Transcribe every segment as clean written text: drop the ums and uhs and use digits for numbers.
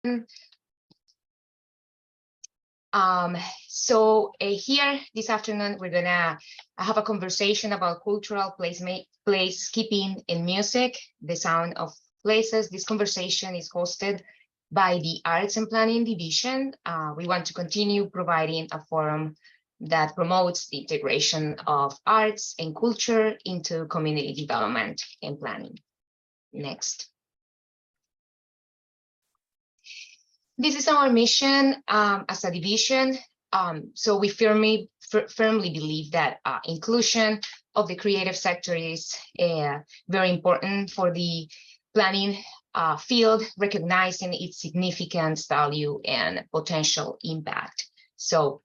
Here this afternoon, we're gonna have a conversation about cultural placekeeping in music, the sound of places. This conversation is hosted by the Arts and Planning Division. We want to continue providing a forum that promotes the integration of arts and culture into community development and planning. Next. This is our mission as a division. So we firmly believe that inclusion of the creative sector is very important for the planning field, recognizing its significance, value, and potential impact. So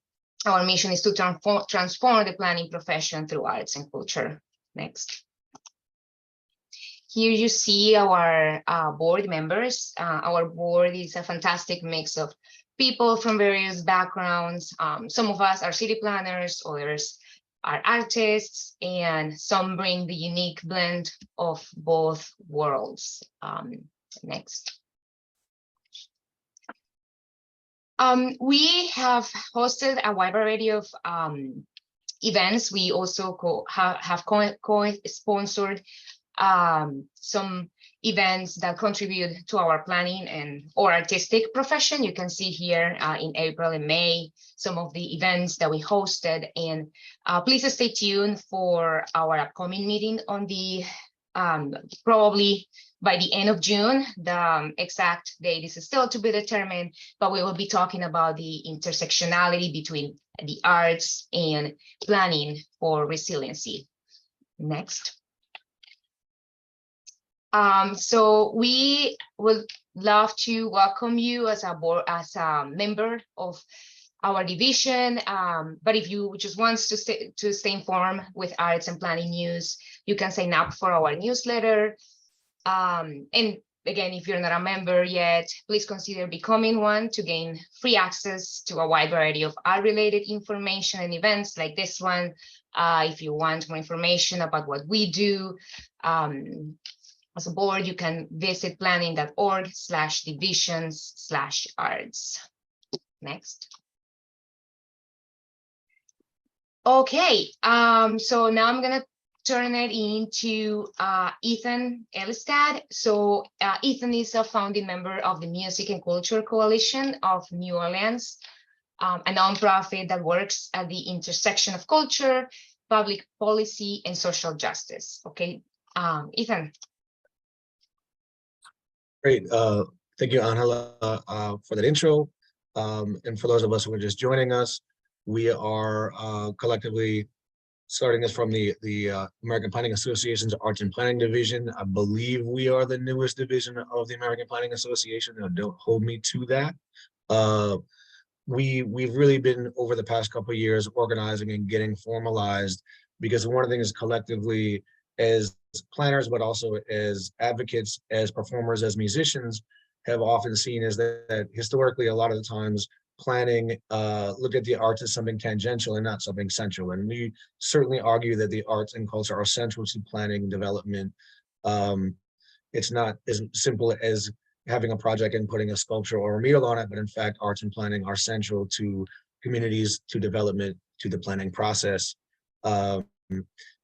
our mission is to transform the planning profession through arts and culture. Next. Here you see our board members. Our board is a fantastic mix of people from various backgrounds. Some of us are city planners, others are artists, and some bring the unique blend of both worlds. Next. We have hosted a wide variety of events. We also have co-sponsored some events that contribute to our planning and or artistic profession. You can see here in April and May some of the events that we hosted, and please stay tuned for our upcoming meeting on the probably by the end of June. The exact date is still to be determined, but we will be talking about the intersectionality between the arts and planning for resiliency. Next. So we would love to welcome you as a member of our division. But if you just want to stay informed with arts and planning news, you can sign up for our newsletter. And again, if you're not a member yet, please consider becoming one to gain free access to a wide variety of art-related information and events like this one. If you want more information about what we do, as a board, you can visit planning.org/divisions/arts. Next. Okay, so now I'm gonna turn it into Ethan Ellestad. So Ethan is a founding member of the Music and Culture Coalition of New Orleans, a nonprofit that works at the intersection of culture, public policy, and social justice. Okay, Ethan. Great. Thank you, Angela, for that intro. And for those of us who are just joining us, we are collectively starting this from the American Planning Association's Arts and Planning Division. I believe we are the newest division of the American Planning Association. Now, don't hold me to that. We've really been, over the past couple of years, organizing and getting formalized, because one of the things collectively as planners, but also as advocates, as performers, as musicians, have often seen is that historically, a lot of the times, planning looked at the arts as something tangential and not something central. And we certainly argue that the arts and culture are central to planning and development. It's not as simple as having a project and putting a sculpture or a mural on it, but in fact, arts and planning are central to communities, to development, to the planning process.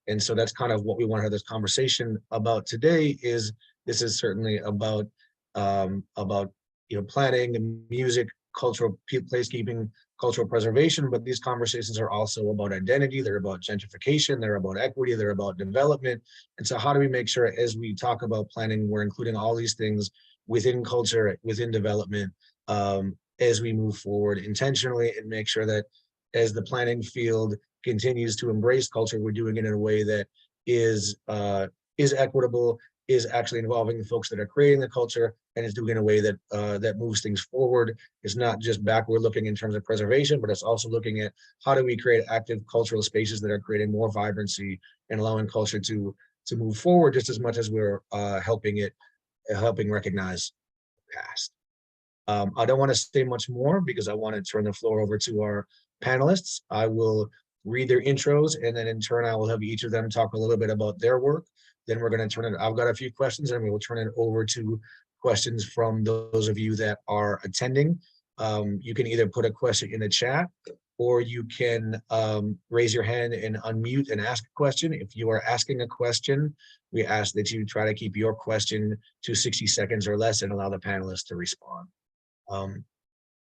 And so that's kind of what we want to have this conversation about today. This is certainly about planning and music, cultural placekeeping, cultural preservation, but these conversations are also about identity. They're about gentrification. They're about equity. They're about development. And so how do we make sure, as we talk about planning, we're including all these things within culture, within development, as we move forward intentionally, and make sure that as the planning field continues to embrace culture, we're doing it in a way that is equitable, is actually involving the folks that are creating the culture, and is doing it in a way that that moves things forward. It's not just backward looking in terms of preservation, but it's also looking at how do we create active cultural spaces that are creating more vibrancy and allowing culture to move forward just as much as we're helping recognize the past. I don't want to say much more because I want to turn the floor over to our panelists. I will read their intros, and then in turn I will have each of them talk a little bit about their work. Then we're going to turn it, I've got a few questions, and we will turn it over to questions from those of you that are attending. You can either put a question in the chat, or you can raise your hand and unmute and ask a question. If you are asking a question, we ask that you try to keep your question to 60 seconds or less and allow the panelists to respond.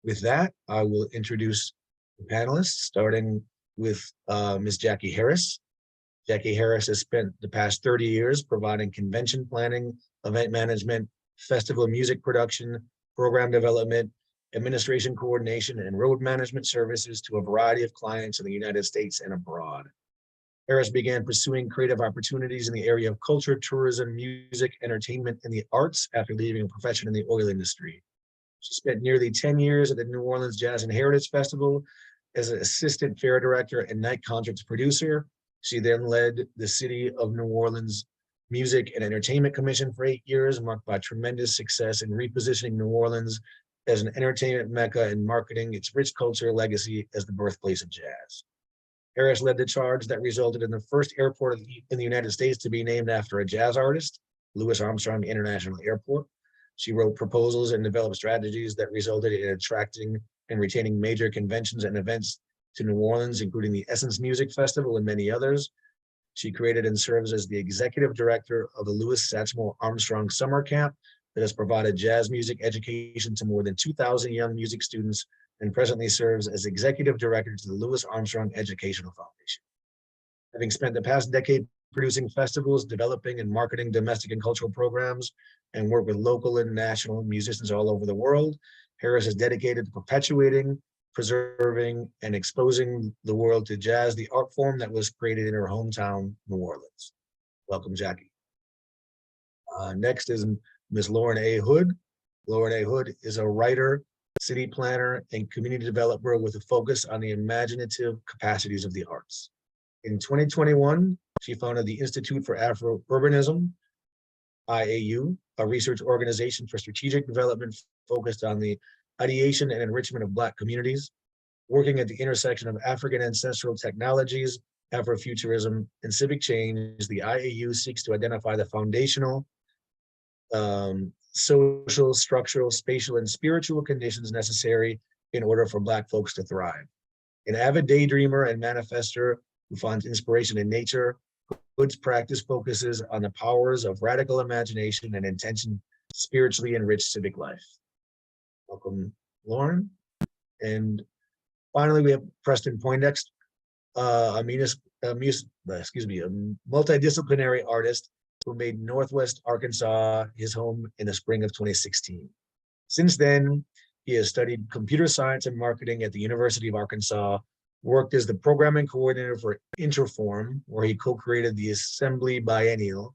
With that, I will introduce the panelists, starting with Ms. Jackie Harris. Jackie Harris has spent the past 30 years providing convention planning, event management, festival music production, program development, administration coordination, and road management services to a variety of clients in the United States and abroad. Harris began pursuing creative opportunities in the area of culture, tourism, music, entertainment, and the arts after leaving a profession in the oil industry. She spent nearly 10 years at the New Orleans Jazz and Heritage Festival as an assistant fair director and night concerts producer. She then led the City of New Orleans Music and Entertainment Commission for 8 years, marked by tremendous success in repositioning New Orleans as an entertainment mecca and marketing its rich cultural legacy as the birthplace of jazz. Harris led the charge that resulted in the first airport in the United States to be named after a jazz artist, Louis Armstrong International Airport. She wrote proposals and developed strategies that resulted in attracting and retaining major conventions and events to New Orleans, including the Essence Music Festival and many others. She created and serves as the executive director of the Louis Satchmo Armstrong Summer Camp that has provided jazz music education to more than 2,000 young music students, and presently serves as executive director to the Louis Armstrong Educational Foundation. Having spent the past decade producing festivals, developing and marketing domestic and cultural programs, and work with local and national musicians all over the world, Harris is dedicated to perpetuating, preserving, and exposing the world to jazz, the art form that was created in her hometown, New Orleans. Welcome, Jackie. Next is Ms. Lauren A. Hood. Lauren A. Hood is a writer, city planner, and community developer with a focus on the imaginative capacities of the arts. In 2021, she founded the Institute for AfroUrbanism, IAU, a research organization for strategic development focused on the ideation and enrichment of Black communities. Working at the intersection of African ancestral technologies, Afrofuturism, and civic change, the IAU seeks to identify the foundational, social, structural, spatial, and spiritual conditions necessary in order for Black folks to thrive. An avid daydreamer and manifester who finds inspiration in nature, Hood's practice focuses on the powers of radical imagination and intention to spiritually enrich civic life. Welcome, Lauren. And finally, we have Preston Poindexter, a multidisciplinary artist who made Northwest Arkansas his home in the spring of 2016. Since then, he has studied computer science and marketing at the University of Arkansas, worked as the programming coordinator for Interform, where he co-created the Assembly Biennial,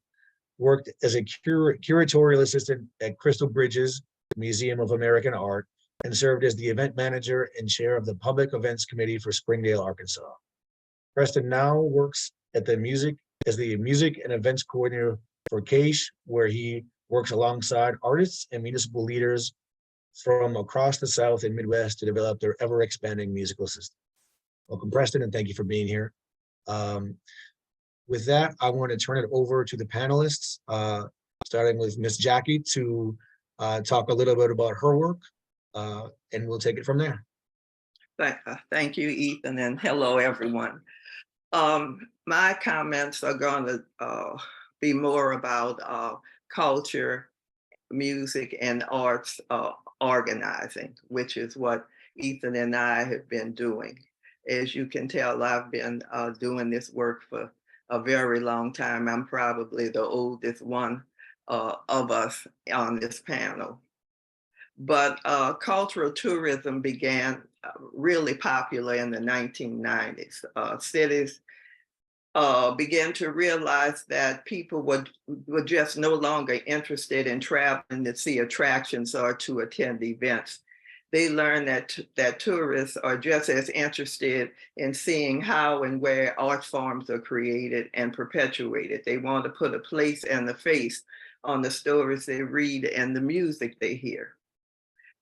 worked as a curatorial assistant at Crystal Bridges Museum of American Art, and served as the event manager and chair of the Public Events Committee for Springdale, Arkansas. Preston now works at the music and events coordinator for CAISH, where he works alongside artists and municipal leaders from across the South and Midwest to develop their ever-expanding musical system. Welcome, Preston, and thank you for being here. With that, I want to turn it over to the panelists, starting with Ms. Jackie to talk a little bit about her work, and we'll take it from there. Thank you, Ethan, and hello, everyone. My comments are going to be more about culture, music, and arts organizing, which is what Ethan and I have been doing. As you can tell, I've been doing this work for a very long time. I'm probably the oldest one of us on this panel. But cultural tourism began really popular in the 1990s. Cities began to realize that people were just no longer interested in traveling to see attractions or to attend events. They learned that tourists are just as interested in seeing how and where art forms are created and perpetuated. They want to put a place and a face on the stories they read and the music they hear.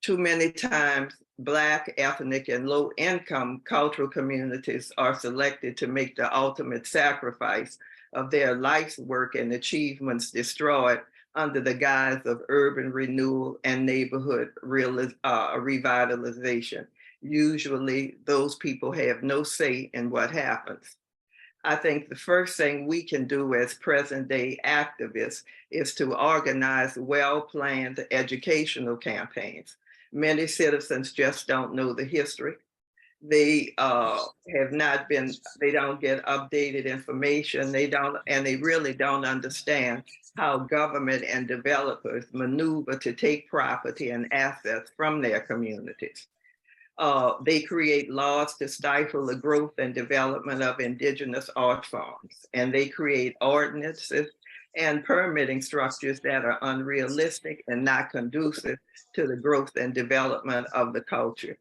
Too many times, Black, ethnic, and low-income cultural communities are selected to make the ultimate sacrifice of their life's work and achievements destroyed under the guise of urban renewal and neighborhood revitalization. Usually those people have no say in what happens. I think the first thing we can do as present day activists is to organize well-planned educational campaigns. Many citizens just don't know the history. They have not been, they don't get updated information. And they really don't understand how government and developers maneuver to take property and assets from their communities. They create laws to stifle the growth and development of indigenous art forms, and they create ordinances and permitting structures that are unrealistic and not conducive to the growth and development of the culture.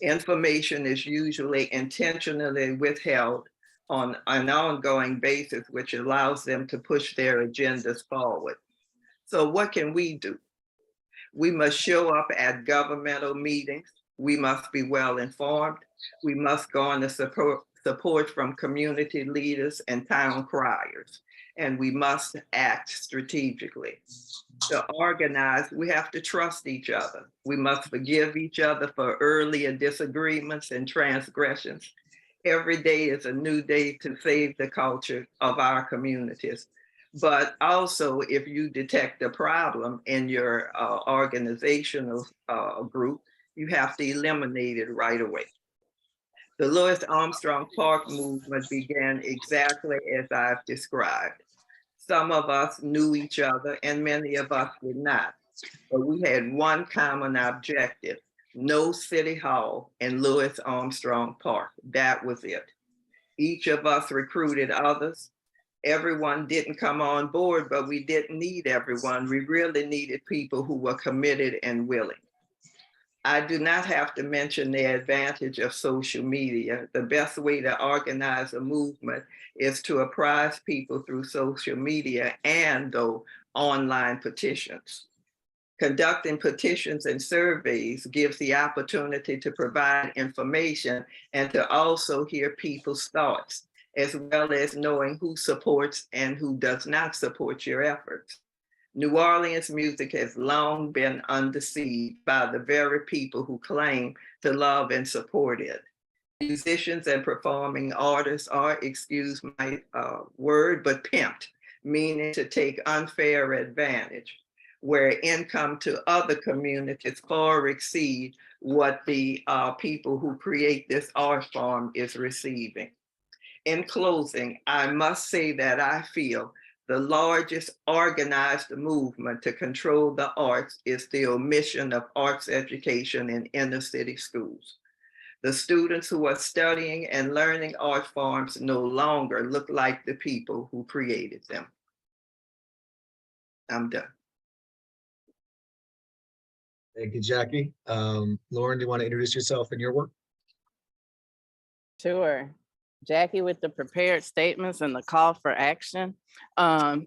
Information is usually intentionally withheld on an ongoing basis, which allows them to push their agendas forward. So what can we do? We must show up at governmental meetings. We must be well informed. We must garner support from community leaders and town criers. And we must act strategically. To organize, we have to trust each other. We must forgive each other for earlier disagreements and transgressions. Every day is a new day to save the culture of our communities. But also, if you detect a problem in your organizational group, you have to eliminate it right away. The Louis Armstrong Park movement began exactly as I've described. Some of us knew each other and many of us did not, but we had one common objective: no city hall in Louis Armstrong Park. That was it. Each of us recruited others. Everyone didn't come on board, but we didn't need everyone. We really needed people who were committed and willing. I do not have to mention the advantage of social media. The best way to organize a movement is to apprise people through social media and though online petitions. Conducting petitions and surveys gives the opportunity to provide information and to also hear people's thoughts, as well as knowing who supports and who does not support your efforts. New Orleans music has long been undeceived by the very people who claim to love and support it. Musicians and performing artists are, excuse my word, but pimped, meaning to take unfair advantage, where income to other communities far exceed what the people who create this art form is receiving. In closing, I must say that I feel the largest organized movement to control the arts is the omission of arts education in inner city schools. The students who are studying and learning art forms no longer look like the people who created them. I'm done. Thank you, Jackie. Lauren, do you want to introduce yourself and your work? Sure. Jackie with the prepared statements and the call for action. I'm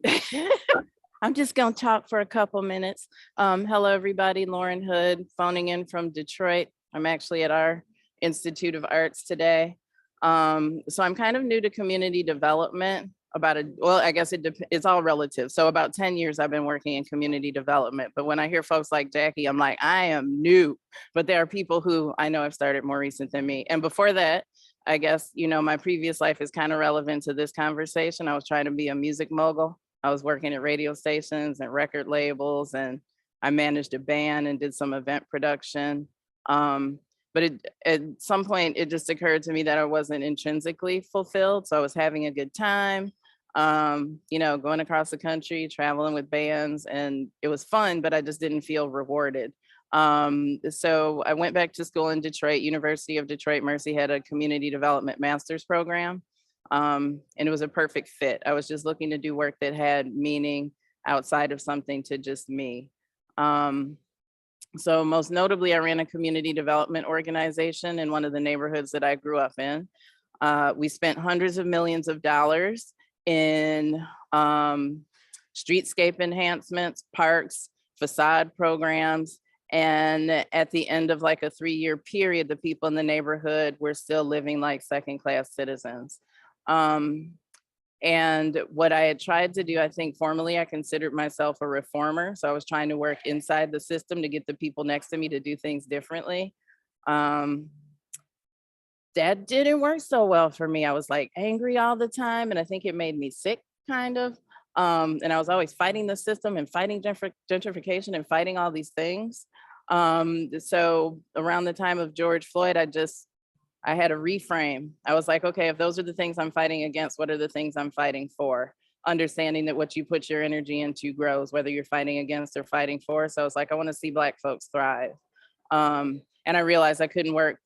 just going to talk for a couple minutes. Hello, everybody. Lauren Hood, phoning in from Detroit. I'm actually at our Institute of Arts today. So I'm kind of new to community development. I guess it's all relative. So about 10 years I've been working in community development. But when I hear folks like Jackie, I'm like, I am new. But there are people who I know have started more recent than me. And before that, I guess, my previous life is kind of relevant to this conversation. I was trying to be a music mogul. I was working at radio stations and record labels, and I managed a band and did some event production. But at some point, it just occurred to me that I wasn't intrinsically fulfilled. So I was having a good time, going across the country, traveling with bands, and it was fun, but I just didn't feel rewarded. So I went back to school in Detroit. University of Detroit Mercy had a community development master's program, and it was a perfect fit. I was just looking to do work that had meaning outside of something to just me. So most notably, I ran a community development organization in one of the neighborhoods that I grew up in. We spent hundreds of millions of dollars in streetscape enhancements, parks, facade programs. And at the end of like a 3-year period, the people in the neighborhood were still living like second-class citizens. And what I had tried to do, I think formally, I considered myself a reformer. So I was trying to work inside the system to get the people next to me to do things differently. That didn't work so well for me. I was like angry all the time, and I think it made me sick, kind of. And I was always fighting the system and fighting gentrification and fighting all these things. So around the time of George Floyd, I had a reframe. I was like, okay, if those are the things I'm fighting against, what are the things I'm fighting for? Understanding that what you put your energy into grows, whether you're fighting against or fighting for. So I was like, I want to see Black folks thrive. And I realized I couldn't work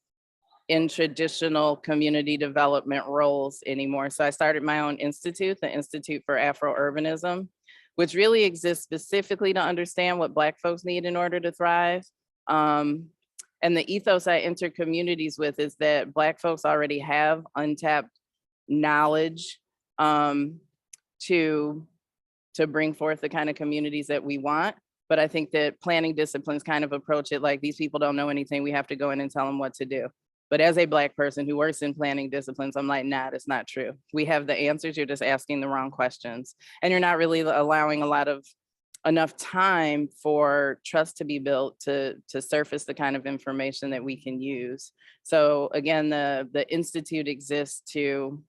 in traditional community development roles anymore. So I started my own institute, the Institute for AfroUrbanism, which really exists specifically to understand what Black folks need in order to thrive. And the ethos I enter communities with is that Black folks already have untapped knowledge to bring forth the kind of communities that we want. But I think that planning disciplines kind of approach it like these people don't know anything. We have to go in and tell them what to do. But as a Black person who works in planning disciplines, I'm like, nah, that's not true. We have the answers, you're just asking the wrong questions. And you're not really allowing enough time for trust to be built to surface the kind of information that we can use. So again, the Institute exists to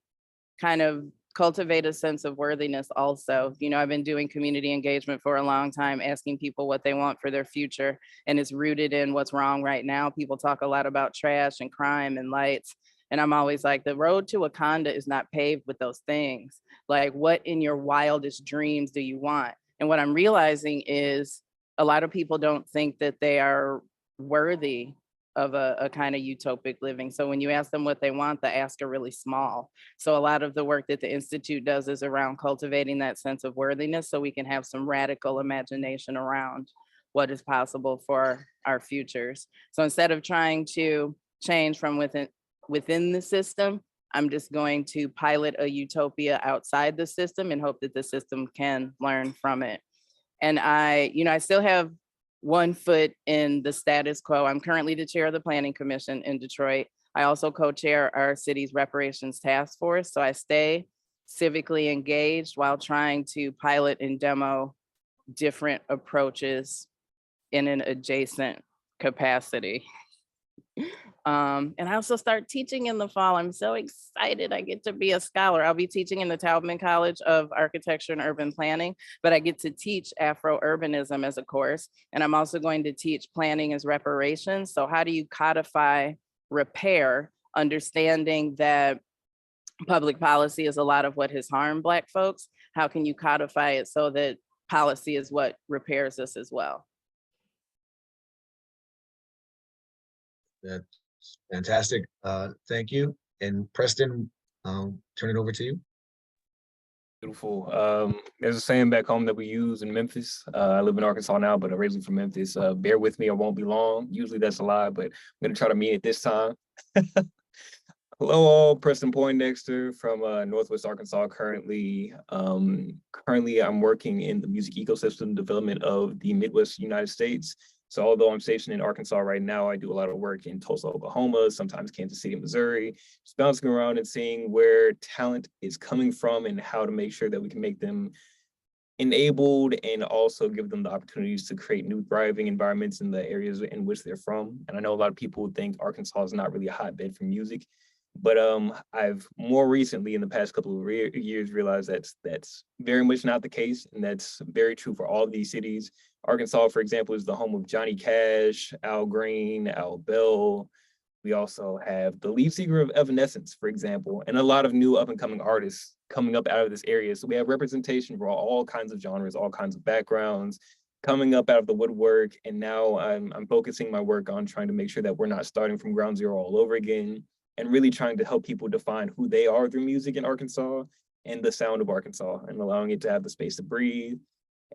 kind of cultivate a sense of worthiness also. You know, I've been doing community engagement for a long time, asking people what they want for their future, and it's rooted in what's wrong right now. People talk a lot about trash and crime and lights, and I'm always like, the road to Wakanda is not paved with those things. Like, what in your wildest dreams do you want? And what I'm realizing is a lot of people don't think that they are worthy of a kind of utopic living. So when you ask them what they want, the asks are really small. So a lot of the work that the Institute does is around cultivating that sense of worthiness so we can have some radical imagination around what is possible for our futures. So instead of trying to change from within the system, I'm just going to pilot a utopia outside the system and hope that the system can learn from it. And I still have one foot in the status quo. I'm currently the chair of the Planning Commission in Detroit. I also co-chair our city's reparations task force. So I stay civically engaged while trying to pilot and demo different approaches in an adjacent capacity. And I also start teaching in the fall. I'm so excited. I get to be a scholar. I'll be teaching in the Taubman College of Architecture and Urban Planning, but I get to teach AfroUrbanism as a course. And I'm also going to teach planning as reparations. So how do you codify repair, understanding that public policy is a lot of what has harmed Black folks? How can you codify it so that policy is what repairs us as well? That's fantastic. Thank you. And Preston, turn it over to you. Beautiful. There's a saying back home that we use in Memphis. I live in Arkansas now, but originally from Memphis. Bear with me, I won't be long. Usually that's a lie, but I'm gonna try to mean it this time. Hello all, Preston Poindexter from Northwest Arkansas currently. Currently I'm working in the music ecosystem development of the Midwest United States. So although I'm stationed in Arkansas right now, I do a lot of work in Tulsa, Oklahoma, sometimes Kansas City, Missouri, just bouncing around and seeing where talent is coming from and how to make sure that we can make them enabled and also give them the opportunities to create new thriving environments in the areas in which they're from. And I know a lot of people think Arkansas is not really a hotbed for music, but I've more recently in the past couple of years realized that's very much not the case. And that's very true for all of these cities. Arkansas, for example, is the home of Johnny Cash, Al Green, Al Bell. We also have the lead singer of Evanescence, for example, and a lot of new up and coming artists coming up out of this area. So we have representation for all kinds of genres, all kinds of backgrounds coming up out of the woodwork. And now I'm focusing my work on trying to make sure that we're not starting from ground zero all over again, and really trying to help people define who they are through music in Arkansas and the sound of Arkansas, and allowing it to have the space to breathe.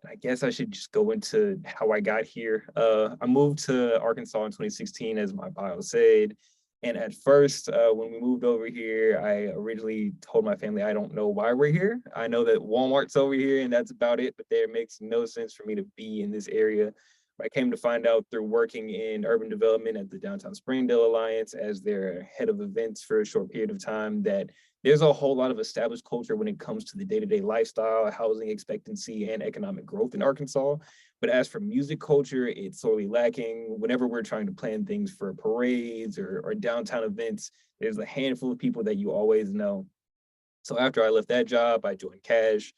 And I guess I should just go into how I got here. I moved to Arkansas in 2016, as my bio said. And at first, when we moved over here, I originally told my family, I don't know why we're here. I know that Walmart's over here and that's about it, but there makes no sense for me to be in this area I came to find out through working in urban development at the Downtown Springdale Alliance as their head of events for a short period of time that there's a whole lot of established culture when it comes to the day-to-day lifestyle, housing expectancy, and economic growth in Arkansas. But as for music culture, it's sorely lacking. Whenever we're trying to plan things for parades or downtown events, there's a handful of people that you always know. So after I left that job, I joined Cash.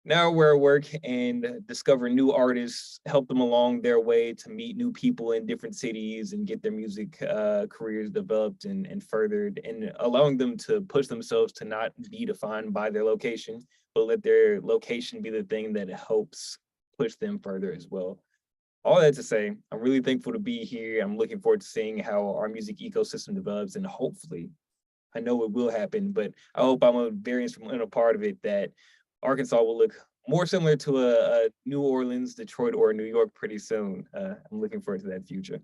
Now we're at work and discover new artists, help them along their way to meet new people in different cities and get their music careers developed and furthered, and allowing them to push themselves to not be defined by their location, but let their location be the thing that helps push them further as well. All that to say, I'm really thankful to be here. I'm looking forward to seeing how our music ecosystem develops, and hopefully, I know it will happen, but I hope I'm a very instrumental part of it, that Arkansas will look more similar to a New Orleans, Detroit, or New York pretty soon. I'm looking forward to that future.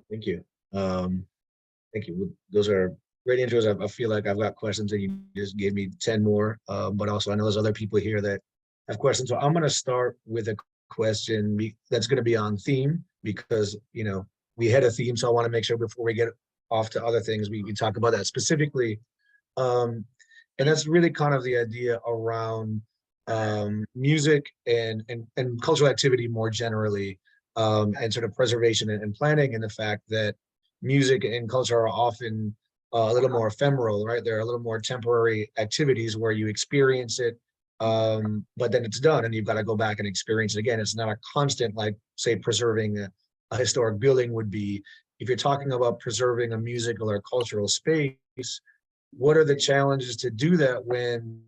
Thank you. Thank you. Those are great intros. I feel like I've got questions and you just gave me 10 more, but also I know there's other people here that have questions. So I'm going to start with a question that's going to be on theme because, you know, we had a theme. So I want to make sure before we get off to other things, we talk about that specifically. And that's really kind of the idea around music and cultural activity more generally, and sort of preservation and planning, and the fact that music and culture are often a little more ephemeral, right? They're a little more temporary activities where you experience it, but then it's done and you've got to go back and experience it again. It's not a constant, like say preserving a historic building would be. If you're talking about preserving a musical or cultural space, what are the challenges to do that when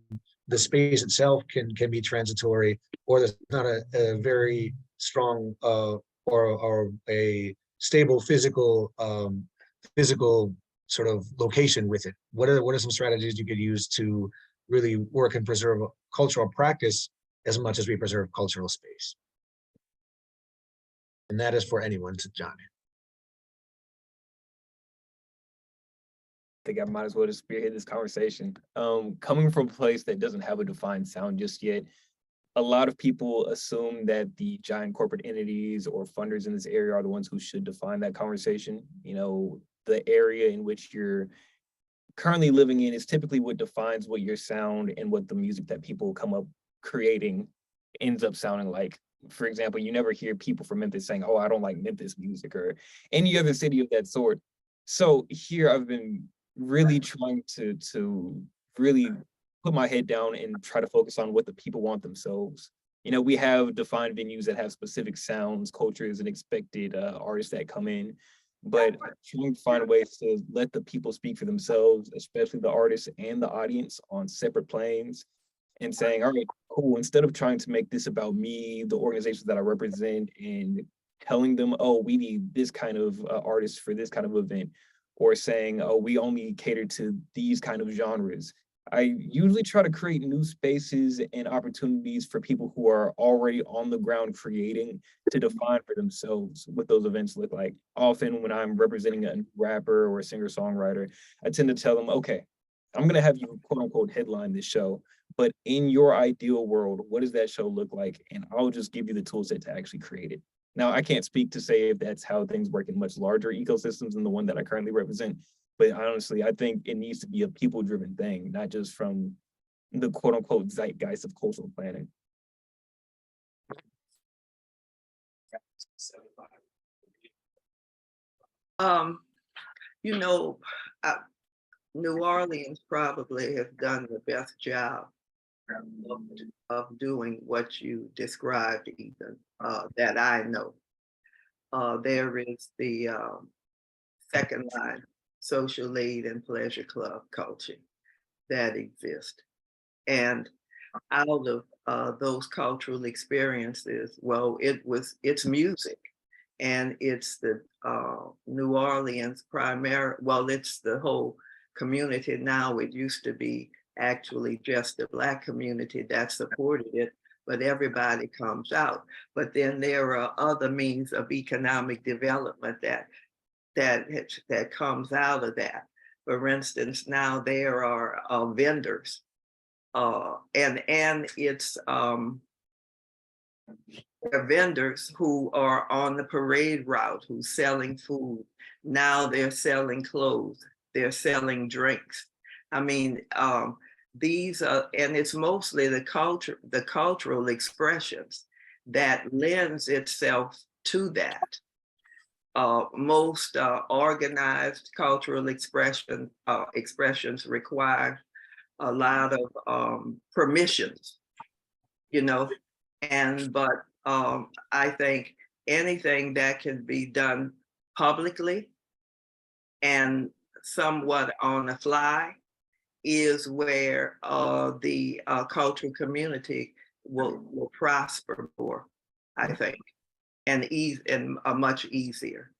the space itself can be transitory, or there's not a very strong or a stable physical sort of location with it? What are some strategies you could use to really work and preserve cultural practice as much as we preserve cultural space? And that is for anyone to John. I think I might as well just spearhead this conversation. Coming from a place that doesn't have a defined sound just yet, a lot of people assume that the giant corporate entities or funders in this area are the ones who should define that conversation. You know, the area in which you're currently living in is typically what defines what your sound and what the music that people come up creating ends up sounding like. For example, you never hear people from Memphis saying, "Oh, I don't like Memphis music," or any other city of that sort. So here I've been really trying to really put my head down and try to focus on what the people want themselves. You know, we have defined venues that have specific sounds, cultures, and expected artists that come in, but trying to find ways to let the people speak for themselves, especially the artists and the audience, on separate planes, and saying, all right, cool, instead of trying to make this about me, the organizations that I represent, and telling them, oh, we need this kind of artist for this kind of event, or saying, oh, we only cater to these kind of genres. I usually try to create new spaces and opportunities for people who are already on the ground creating to define for themselves what those events look like. Often when I'm representing a rapper or a singer-songwriter, I tend to tell them, okay, I'm going to have you quote unquote headline this show, but in your ideal world, what does that show look like? And I'll just give you the tool set to actually create it. Now, I can't speak to say if that's how things work in much larger ecosystems than the one that I currently represent, but honestly, I think it needs to be a people-driven thing, not just from the quote-unquote zeitgeist of cultural planning. You know, New Orleans probably have done the best job of doing what you described, Ethan, that I know. There is the second line, social aid and pleasure club culture that exists. And out of those cultural experiences, well, it's music, and it's the New Orleans it's the whole community now. It used to be actually just the Black community that supported it, but everybody comes out. But then there are other means of economic development that comes out of that. For instance, now there are vendors, and it's There are vendors who are on the parade route who's selling food. Now they're selling clothes. They're selling drinks. I mean, these are, and it's mostly the cultural expressions that lends itself to that. Most organized cultural expressions require a lot of permissions, you know, but I think anything that can be done publicly and somewhat on the fly is where the cultural community will prosper more, I think, and much easier.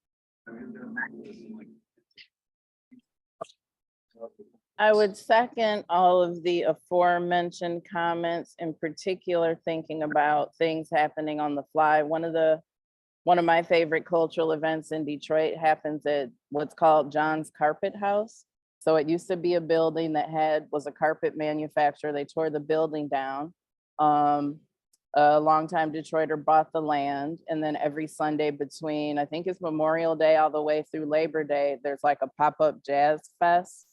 I would second all of the aforementioned comments, in particular thinking about things happening on the fly. One of my favorite cultural events in Detroit happens at what's called John's Carpet House. So it used to be a building that was a carpet manufacturer. They tore the building down. A longtime Detroiter bought the land, and then every Sunday between, I think it's Memorial Day all the way through Labor Day, there's like a pop-up jazz fest.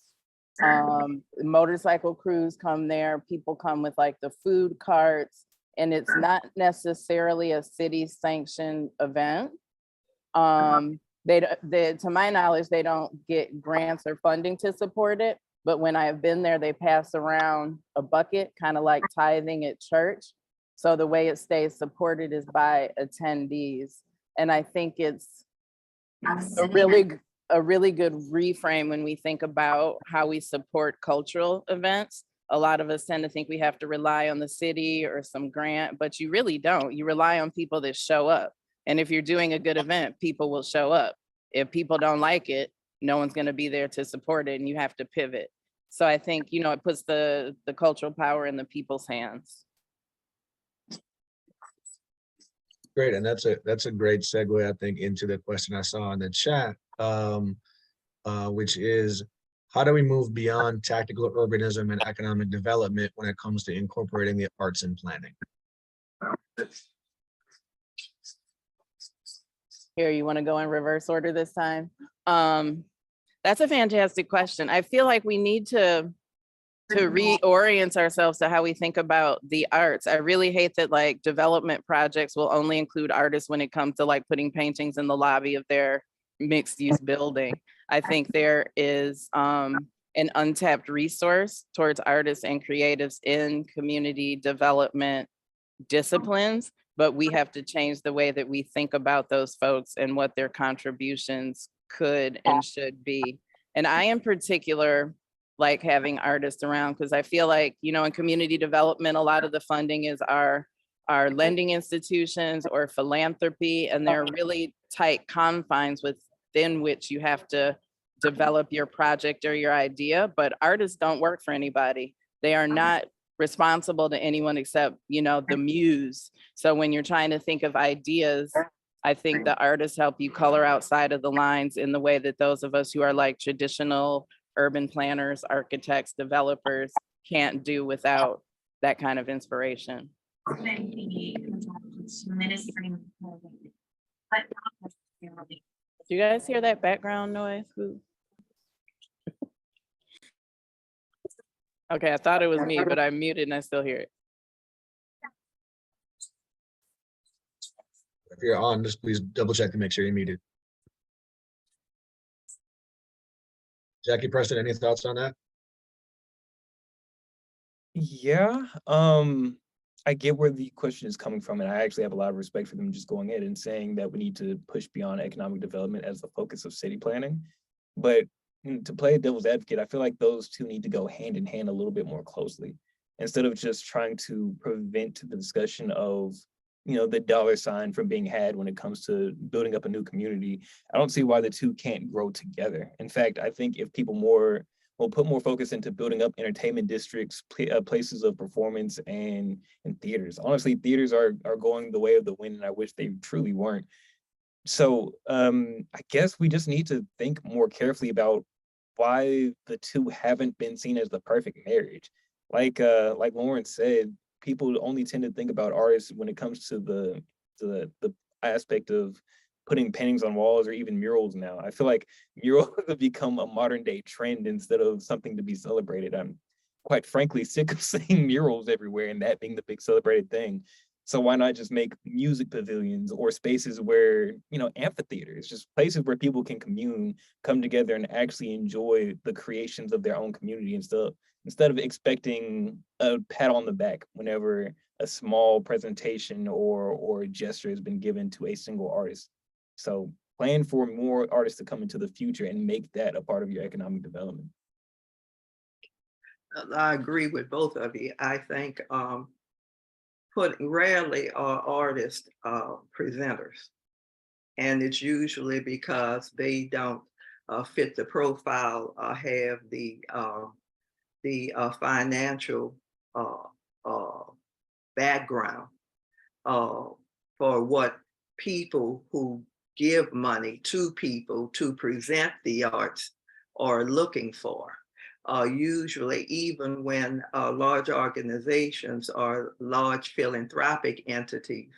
Motorcycle crews come there, people come with like the food carts, and it's not necessarily a city sanctioned event. To my knowledge, they don't get grants or funding to support it, but when I have been there, they pass around a bucket, kind of like tithing at church. So the way it stays supported is by attendees. And I think it's a really good reframe when we think about how we support cultural events. A lot of us tend to think we have to rely on the city or some grant, but you really don't. You rely on people that show up. And if you're doing a good event, people will show up. If people don't like it, no one's going to be there to support it, and you have to pivot. So I think, it puts the cultural power in the people's hands. Great, and that's a great segue, I think, into the question I saw in the chat, which is, how do we move beyond tactical urbanism and economic development when it comes to incorporating the arts in planning? Here, you want to go in reverse order this time? That's a fantastic question. I feel like we need to reorient ourselves to how we think about the arts. I really hate that like development projects will only include artists when it comes to like putting paintings in the lobby of their mixed use building. I think there is an untapped resource towards artists and creatives in community development disciplines, but we have to change the way that we think about those folks and what their contributions could and should be. And I in particular like having artists around, because I feel like, in community development, a lot of the funding is our lending institutions or philanthropy, and there are really tight confines within which you have to develop your project or your idea, but artists don't work for anybody. They are not responsible to anyone except, the muse. So when you're trying to think of ideas, I think the artists help you color outside of the lines in the way that those of us who are like traditional urban planners, architects, developers can't do without that kind of inspiration. Do you guys hear that background noise? Okay, I thought it was me, but I muted and I still hear it. If you're on, just please double check to make sure you're muted. Jackie, Preston, any thoughts on that? Yeah, I get where the question is coming from, and I actually have a lot of respect for them just going ahead and saying that we need to push beyond economic development as the focus of city planning. But to play devil's advocate, I feel like those two need to go hand in hand a little bit more closely, instead of just trying to prevent the discussion of the dollar sign from being had when it comes to building up a new community. I don't see why the two can't grow together. In fact, I think if people will put more focus into building up entertainment districts, places of performance, and theaters. Honestly, theaters are going the way of the wind, and I wish they truly weren't. So I guess we just need to think more carefully about why the two haven't been seen as the perfect marriage. Like Lauren said, people only tend to think about artists when it comes to the the aspect of putting paintings on walls or even murals now. I feel like murals have become a modern day trend instead of something to be celebrated. I'm quite frankly sick of seeing murals everywhere and that being the big celebrated thing. So why not just make music pavilions or spaces where, you know, amphitheaters, just places where people can commune, come together and actually enjoy the creations of their own community and stuff, instead of expecting a pat on the back whenever a small presentation or a gesture has been given to a single artist. So plan for more artists to come into the future and make that a part of your economic development. I agree with both of you. I think rarely are artists presenters. And it's usually because they don't fit the profile or have the financial background for what people who give money to people to present the arts are looking for. Usually, even when large organizations or large philanthropic entities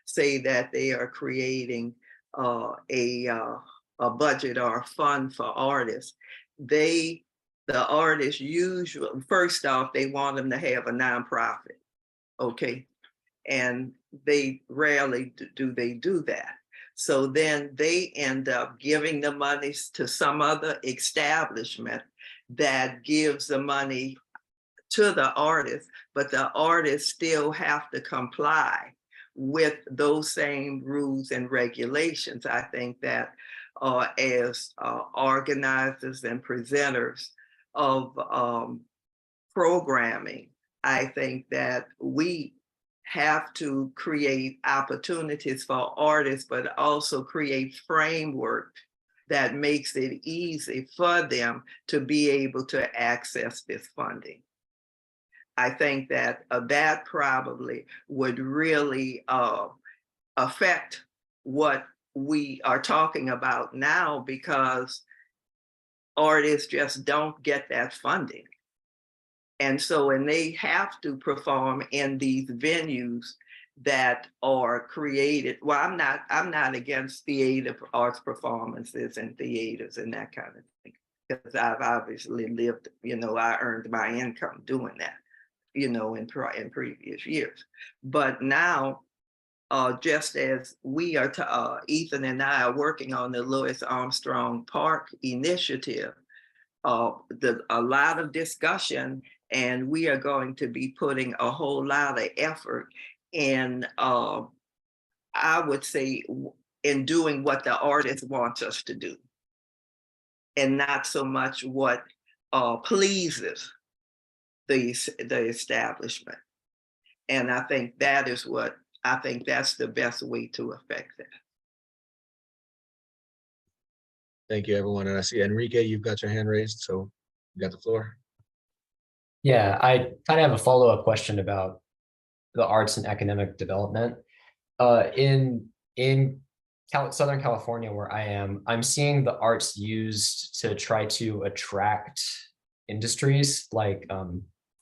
say that they are creating a budget or a fund for artists, the artists usually, first off, they want them to have a nonprofit, okay? And they rarely do that. So then they end up giving the monies to some other establishment that gives the money to the artist, but the artists still have to comply with those same rules and regulations. I think that as organizers and presenters of programming, I think that we have to create opportunities for artists, but also create framework that makes it easy for them to be able to access this funding. I think that that probably would really affect what we are talking about now, because artists just don't get that funding. And so, and they have to perform in these venues that are created. Well, I'm not against theater arts performances and theaters and that kind of thing, because I've obviously lived, you know, I earned my income doing that, you know, in previous years. But now, just as we are, Ethan and I are working on the Louis Armstrong Park initiative, a lot of discussion, and we are going to be putting a whole lot of effort in, I would say, in doing what the artist wants us to do, and not so much what pleases the establishment. And I think that's the best way to affect that. Thank you, everyone. And I see Enrique, you've got your hand raised, so you got the floor. Yeah, I kind of have a follow-up question about the arts and economic development. In Southern California, where I am, I'm seeing the arts used to try to attract industries like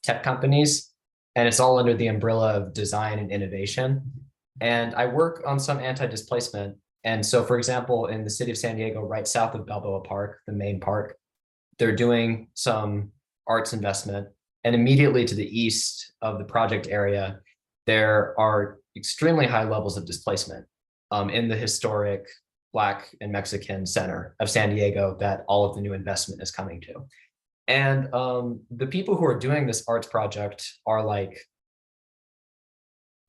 tech companies, and it's all under the umbrella of design and innovation. And I work on some anti-displacement. And so, for example, in the city of San Diego, right south of Balboa Park, the main park, they're doing some arts investment. And immediately to the east of the project area, there are extremely high levels of displacement in the historic Black and Mexican center of San Diego that all of the new investment is coming to. And the people who are doing this arts project are like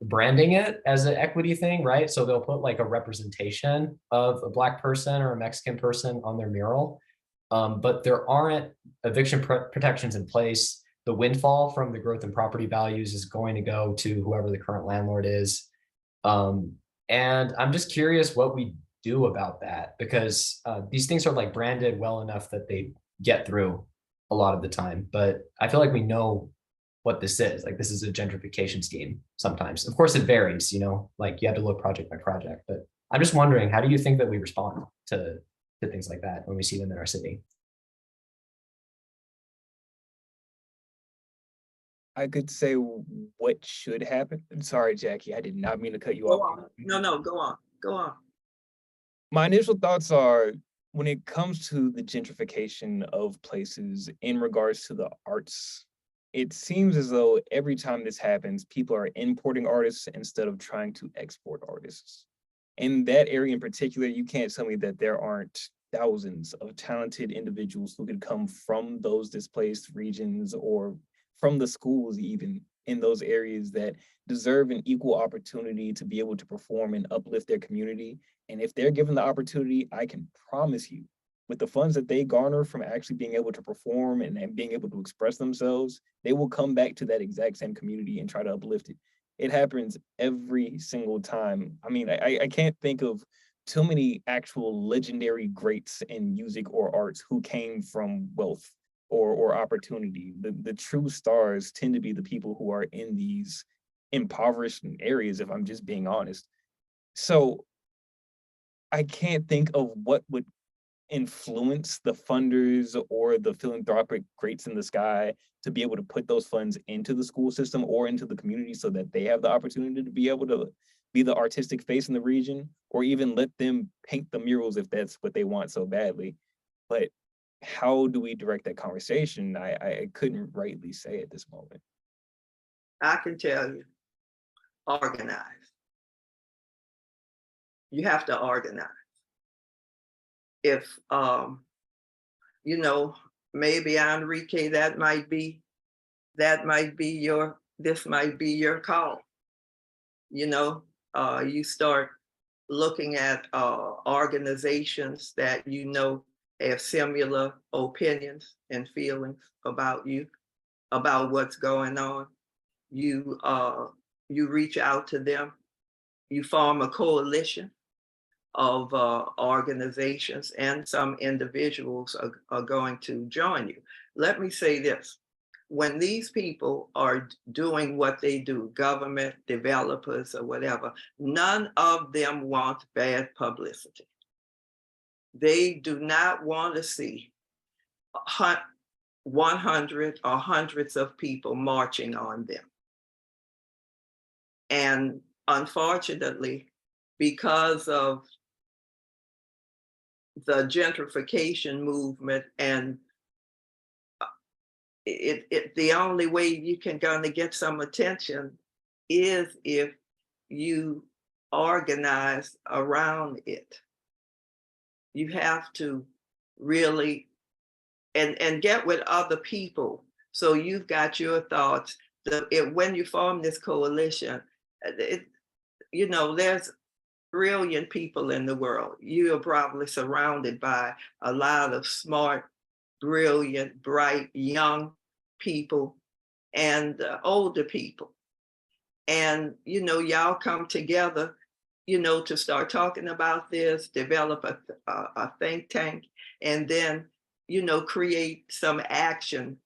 branding it as an equity thing, right? So they'll put like a representation of a Black person or a Mexican person on their mural, but there aren't eviction protections in place. The windfall from the growth in property values is going to go to whoever the current landlord is. And I'm just curious what we do about that, because these things are like branded well enough that they get through a lot of the time. But I feel like we know what this is. Like, this is a gentrification scheme sometimes. Of course, it varies, you know, like you have to look project by project. But I'm just wondering, how do you think that we respond to things like that when we see them in our city? I could say what should happen. I'm sorry, Jackie, I did not mean to cut you Go off. on. No, go on. Go on. My initial thoughts are, when it comes to the gentrification of places in regards to the arts, it seems as though every time this happens, people are importing artists instead of trying to export artists. In that area in particular, you can't tell me that there aren't thousands of talented individuals who could come from those displaced regions or from the schools even in those areas that deserve an equal opportunity to be able to perform and uplift their community. And if they're given the opportunity, I can promise you, with the funds that they garner from actually being able to perform and being able to express themselves, they will come back to that exact same community and try to uplift it. It happens every single time. I mean, I can't think of too many actual legendary greats in music or arts who came from wealth or opportunity. The true stars tend to be the people who are in these impoverished areas, if I'm just being honest. So I can't think of what would influence the funders or the philanthropic greats in the sky to be able to put those funds into the school system or into the community so that they have the opportunity to be able to be the artistic face in the region, or even let them paint the murals if that's what they want so badly. But how do we direct that conversation? I couldn't rightly say at this moment. I can tell you, organize. You have to organize. If, you know, maybe Enrique, this might be your call. You know, you start looking at organizations that you know have similar opinions and feelings about you, about what's going on. You reach out to them. You form a coalition of organizations, and some individuals are going to join you. Let me say this. When these people are doing what they do, government, developers, or whatever, none of them want bad publicity. They do not want to see 100 or hundreds of people marching on them. And unfortunately, because of the gentrification movement, and the only way you can gonna get some attention is if you organize around it. You have to really and get with other people. So you've got your thoughts. When you form this coalition, you know, there's brilliant people in the world. You are probably surrounded by a lot of smart, brilliant, bright, young people and older people. And, you know, y'all come together, you know, to start talking about this, develop a think tank, and then, you know, create some action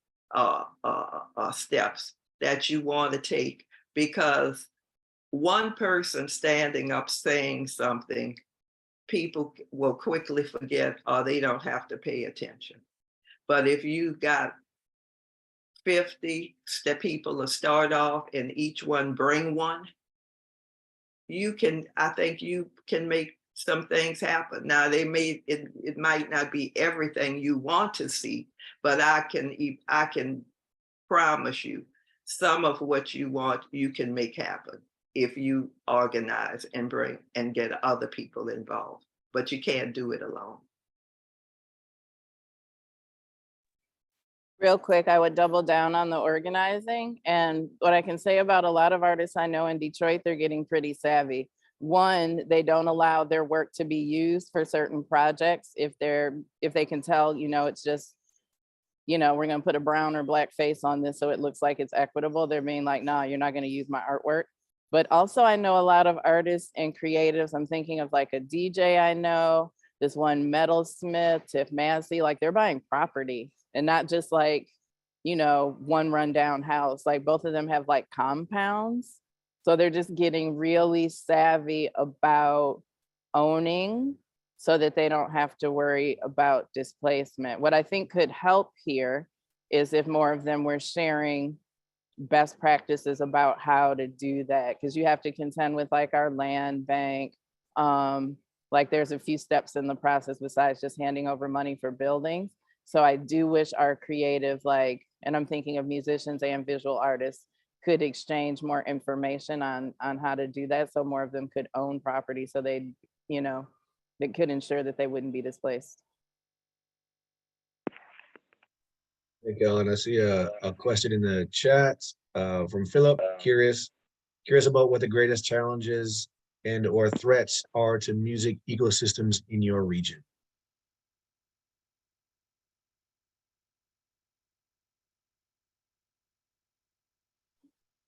steps that you want to take, because one person standing up saying something, people will quickly forget, or they don't have to pay attention. But if you've got 50 people to start off and each one bring one, I think you can make some things happen. Now it might not be everything you want to see, but I can promise you some of what you want, you can make happen if you organize and bring and get other people involved, but you can't do it alone. Real quick, I would double down on the organizing. And what I can say about a lot of artists I know in Detroit, they're getting pretty savvy. One, they don't allow their work to be used for certain projects if they can tell, you know, it's just, you know, we're going to put a brown or black face on this so it looks like it's equitable. They're being like, no, you're not going to use my artwork. But also I know a lot of artists and creatives. I'm thinking of like a DJ I know, this one metalsmith, Tiff Massey, like they're buying property and not just like, you know, one rundown house. Like both of them have like compounds. So they're just getting really savvy about owning so that they don't have to worry about displacement. What I think could help here is if more of them were sharing best practices about how to do that, because you have to contend with like our land bank. Like there's a few steps in the process besides just handing over money for buildings. So I do wish our creative, like, and I'm thinking of musicians and visual artists, could exchange more information on how to do that, so more of them could own property, so they, you know, they could ensure that they wouldn't be displaced. Thank you, Ellen. I see a question in the chat from Philip. Curious about what the greatest challenges and or threats are to music ecosystems in your region.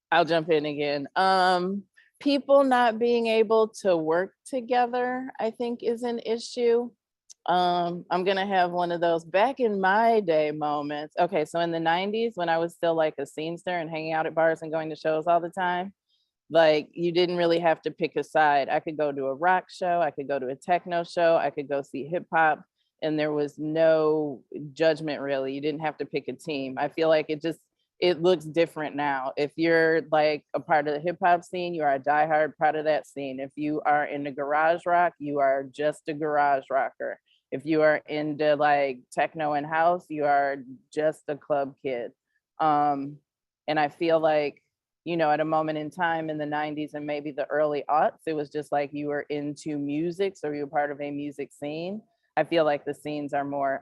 I'll jump in again. People not being able to work together, I think, is an issue. I'm gonna have one of those back in my day moments. Okay, so in the 90s, when I was still like a scenester and hanging out at bars and going to shows all the time, like you didn't really have to pick a side. I could go to a rock show, I could go to a techno show, I could go see hip hop, and there was no judgment really. You didn't have to pick a team. I feel like it looks different now. If you're like a part of the hip hop scene, you are a diehard part of that scene. If you are into garage rock, you are just a garage rocker. If you are into like techno and house, you are just a club kid. And I feel like, you know, at a moment in time in the 90s and maybe the early aughts, it was just like you were into music, so you were part of a music scene. I feel like the scenes are more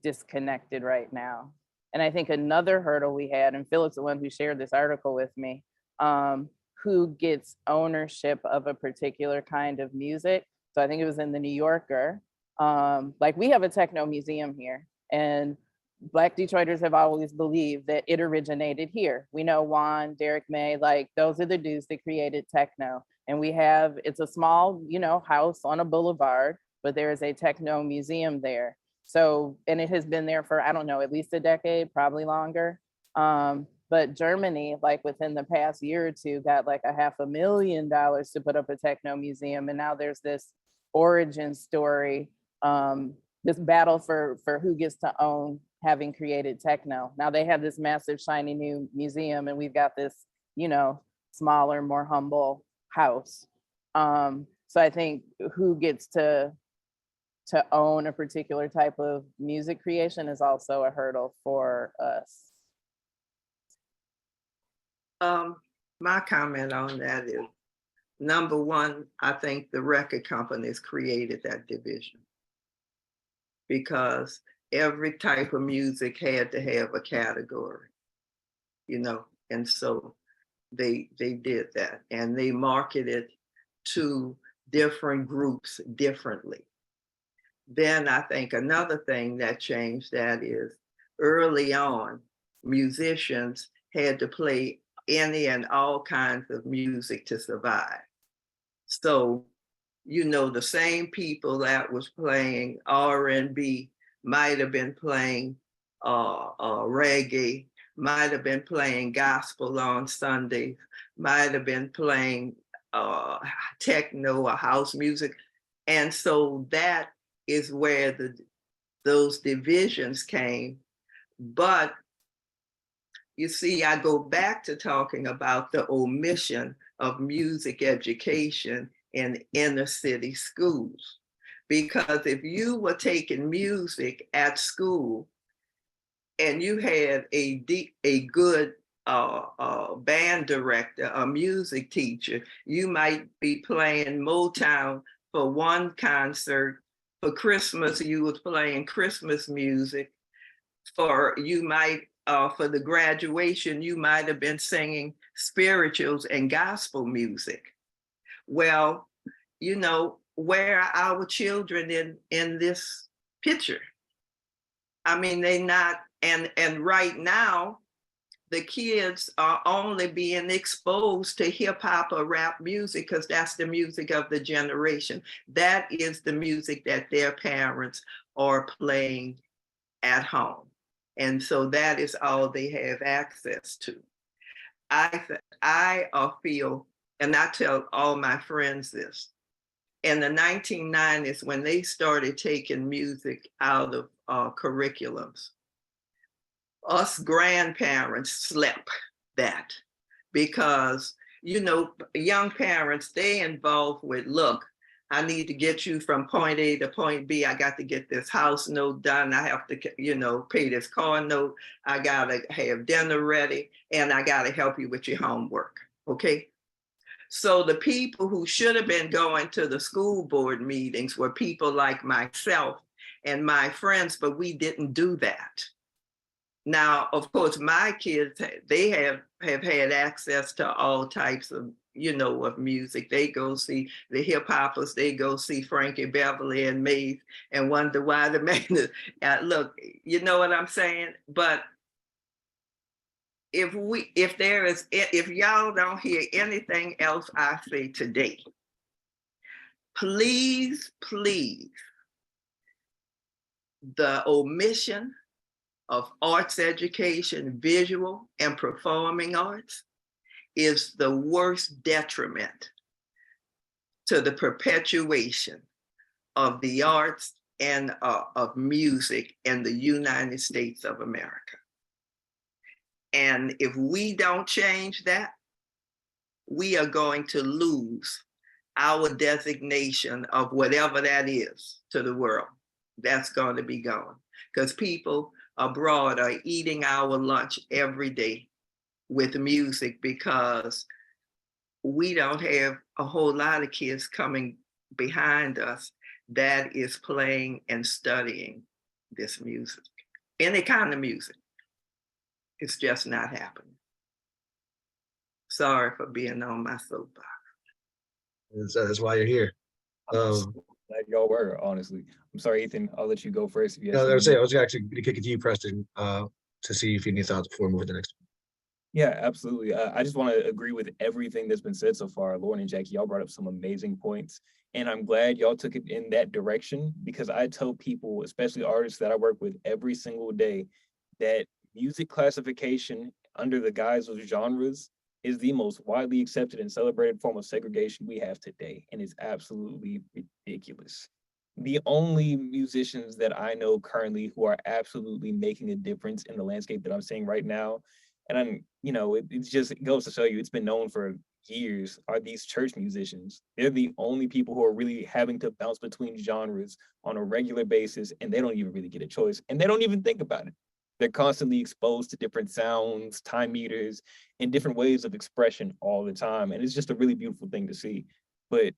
disconnected right now. And I think another hurdle we had, and Philip's the one who shared this article with me, who gets ownership of a particular kind of music. So I think it was in the New Yorker. Like we have a techno museum here, and Black Detroiters have always believed that it originated here. We know Juan, Derek May, like those are the dudes that created techno. And we have, it's a small, you know, house on a boulevard, but there is a techno museum there. So, and it has been there for, I don't know, at least a decade, probably longer. But Germany, like within the past year or two, got like $500,000 to put up a techno museum. And now there's this origin story, this battle for who gets to own having created techno. Now they have this massive, shiny new museum, and we've got this, you know, smaller, more humble house. So I think who gets to own a particular type of music creation is also a hurdle for us. My comment on that is, number one, I think the record companies created that division because every type of music had to have a category, you know, and so they did that, and they marketed to different groups differently. Then I think another thing that changed that is early on, musicians had to play any and all kinds of music to survive. So, you know, the same people that was playing R&B might have been playing reggae, might have been playing gospel on Sundays, might have been playing techno or house music. And so that is where those divisions came. But you see, I go back to talking about the omission of music education in inner city schools. Because if you were taking music at school and you had a good band director, a music teacher, you might be playing Motown for one concert. For Christmas, you was playing Christmas music. For the graduation, you might have been singing spirituals and gospel music. Well, you know, where are our children in this picture? I mean, they not, and right now, the kids are only being exposed to hip hop or rap music because that's the music of the generation. That is the music that their parents are playing at home. And so that is all they have access to. I feel, and I tell all my friends this, in the 1990s, when they started taking music out of curriculums, us grandparents slept that, because, you know, young parents, they involved with, look, I need to get you from point A to point B. I got to get this house note done. I have to, you know, pay this car note. I got to have dinner ready, and I got to help you with your homework. Okay. So the people who should have been going to the school board meetings were people like myself and my friends, but we didn't do that. Now, of course, my kids, they have had access to all types of, you know, of music. They go see the hip hoppers, they go see Frankie Beverly and Maeve and wonder why the man is, look, you know what I'm saying? But if y'all don't hear anything else I say today, please, please, the omission of arts education, visual and performing arts, is the worst detriment to the perpetuation of the arts and of music in the United States of America. And if we don't change that, we are going to lose our designation of whatever that is to the world. That's going to be gone, because people abroad are eating our lunch every day with music, because we don't have a whole lot of kids coming behind us that is playing and studying this music, any kind of music. It's just not happening. Sorry for being on my soapbox. That's why you're here. Glad y'all were, honestly. I'm sorry, Ethan, I'll let you go first. If you have I was something. actually going to kick it to you, Preston, to see if you have any thoughts before we move to the next one. Yeah, absolutely. I just want to agree with everything that's been said so far. Lauren and Jackie, y'all brought up some amazing points. And I'm glad y'all took it in that direction, because I tell people, especially artists that I work with every single day, that music classification under the guise of genres is the most widely accepted and celebrated form of segregation we have today. And it's absolutely ridiculous. The only musicians that I know currently who are absolutely making a difference in the landscape that I'm seeing right now, and I'm, you know, it goes to show you, it's been known for years, are these church musicians. They're the only people who are really having to bounce between genres on a regular basis, and they don't even really get a choice, and they don't even think about it. They're constantly exposed to different sounds, time meters, and different ways of expression all the time. And it's just a really beautiful thing to see. But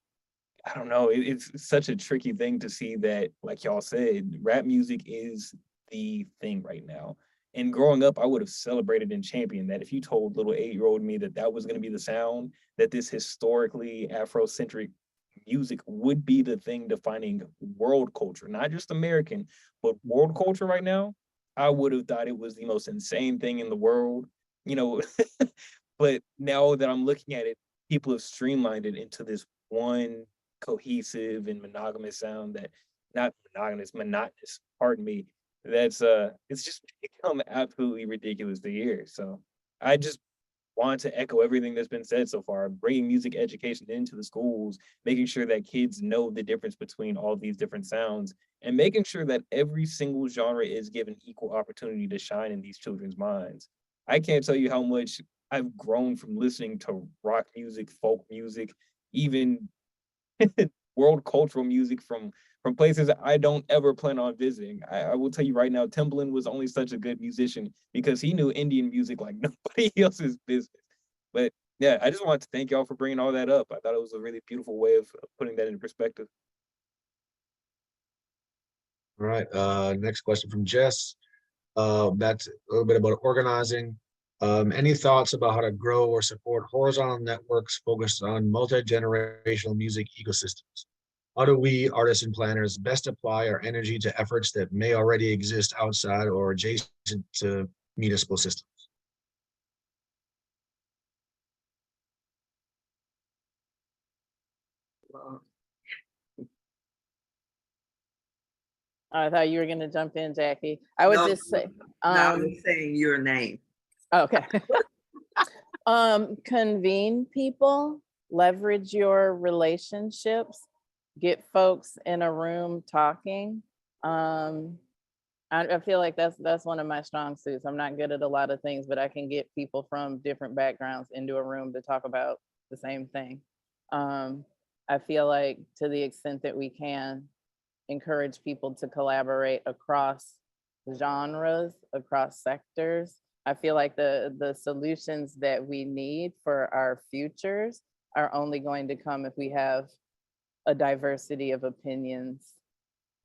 I don't know, it's such a tricky thing to see that, like y'all said, rap music is the thing right now. And growing up, I would have celebrated and championed that. If you told little 8-year-old me that that was going to be the sound, that this historically Afrocentric music would be the thing defining world culture, not just American, but world culture right now, I would have thought it was the most insane thing in the world, you know. But now that I'm looking at it, people have streamlined it into this one cohesive and monogamous sound that, not monogamous, monotonous, pardon me, that's it's just become absolutely ridiculous to hear. So I just want to echo everything that's been said so far, bringing music education into the schools, making sure that kids know the difference between all these different sounds, and making sure that every single genre is given equal opportunity to shine in these children's minds. I can't tell you how much I've grown from listening to rock music, folk music, even world cultural music from places I don't ever plan on visiting. I will tell you right now, Timbaland was only such a good musician because he knew Indian music like nobody else's business. But yeah, I just wanted to thank y'all for bringing all that up. I thought it was a really beautiful way of putting that into perspective. All right, next question from Jess. That's a little bit about organizing. Any thoughts about how to grow or support horizontal networks focused on multi-generational music ecosystems? How do we, artists and planners, best apply our energy to efforts that may already exist outside or adjacent to municipal systems? Well, I thought you were going to jump in, Jackie. I would no, just say, I was saying your name. okay. Convene people, leverage your relationships, get folks in a room talking. I I feel like that's one of my strong suits. I'm not good at a lot of things, but I can get people from different backgrounds into a room to talk about the same thing. I feel like to the extent that we can encourage people to collaborate across genres, across sectors, I feel like the solutions that we need for our futures are only going to come if we have a diversity of opinions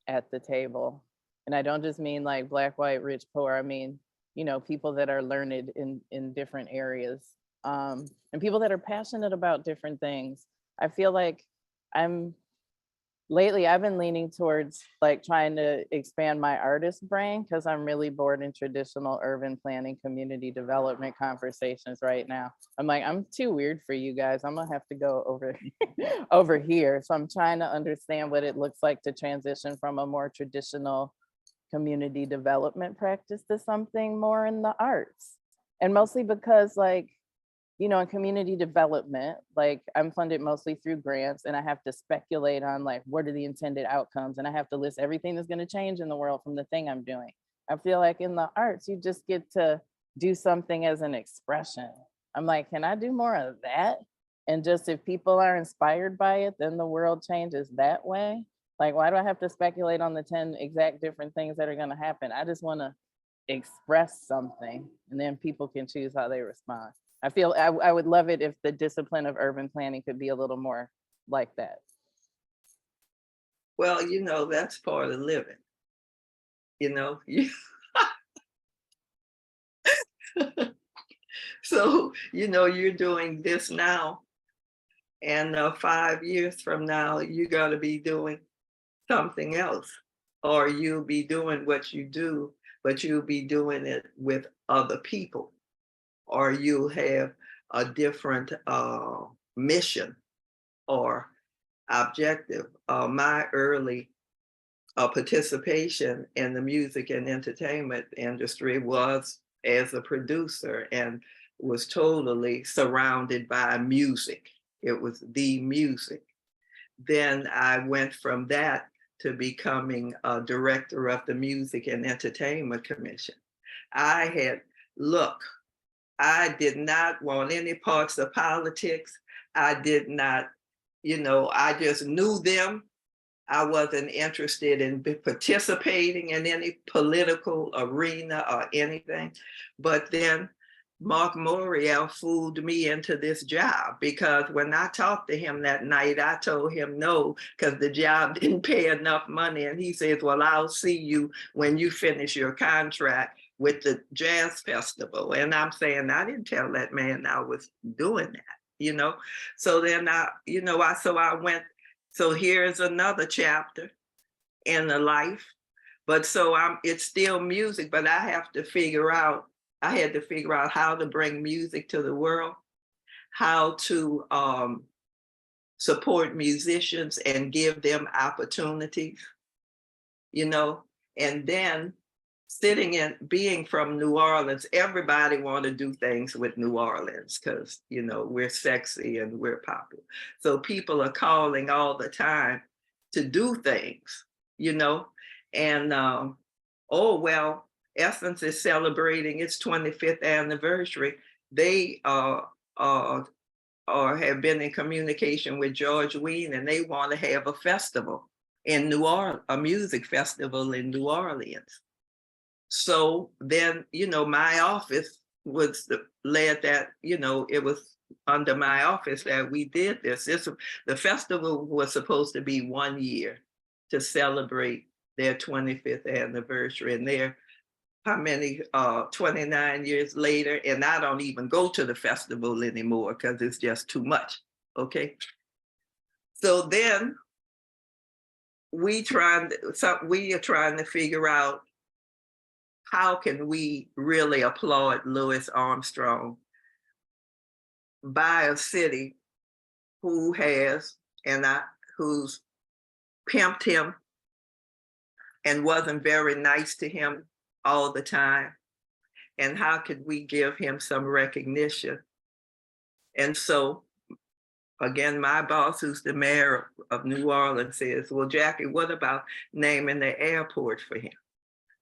at the table. And I don't just mean like black, white, rich, poor. I mean, you know, people that are learned in different areas, and people that are passionate about different things. I feel like lately I've been leaning towards like trying to expand my artist brain, because I'm really bored in traditional urban planning, community development conversations right now. I'm like, I'm too weird for you guys. I'm gonna have to go over over here. So I'm trying to understand what it looks like to transition from a more traditional community development practice to something more in the arts. And mostly because, like, you know, in community development, like I'm funded mostly through grants, and I have to speculate on like, what are the intended outcomes? And I have to list everything that's going to change in the world from the thing I'm doing. I feel like in the arts, you just get to do something as an expression. I'm like, can I do more of that? And just if people are inspired by it, then the world changes that way. Like, why do I have to speculate on the 10 exact different things that are going to happen? I just want to express something, and then people can choose how they respond. I feel I would love it if the discipline of urban planning could be a little more like that. Well, you know, that's part of living. You know, so, you know, you're doing this now, and 5 years from now, you got to be doing something else, or you'll be doing what you do, but you'll be doing it with other people, or you'll have a different mission or objective. My early participation in the music and entertainment industry was as a producer, and was totally surrounded by music. It was the music. Then I went from that to becoming a director of the Music and Entertainment Commission. I did not want any parts of politics. I did not, you know, I just knew them. I wasn't interested in participating in any political arena or anything. But then Mark Morial fooled me into this job, because when I talked to him that night, I told him no, because the job didn't pay enough money. And he says, well, I'll see you when you finish your contract with the jazz festival. And I'm saying, I didn't tell that man I was doing that, you know? So then I went, so here's another chapter in the life. But so it's still music, but I had to figure out how to bring music to the world, how to support musicians and give them opportunities, you know. And then being from New Orleans, everybody want to do things with New Orleans because, you know, we're sexy and we're popular. So people are calling all the time to do things, you know. And Essence is celebrating its 25th anniversary. They have been in communication with George Wein, and they want to have a festival in New Orleans, a music festival in New Orleans. So then, you know, my office was led that, you know, it was under my office that we did this. The festival was supposed to be 1 year to celebrate their 25th anniversary, and they're 29 years later, and I don't even go to the festival anymore because it's just too much, okay? So then we are trying to figure out how can we really applaud Louis Armstrong by a city who's pimped him and wasn't very nice to him all the time, and how could we give him some recognition? And so, again, my boss, who's the mayor of New Orleans, says, well, Jackie, what about naming the airport for him?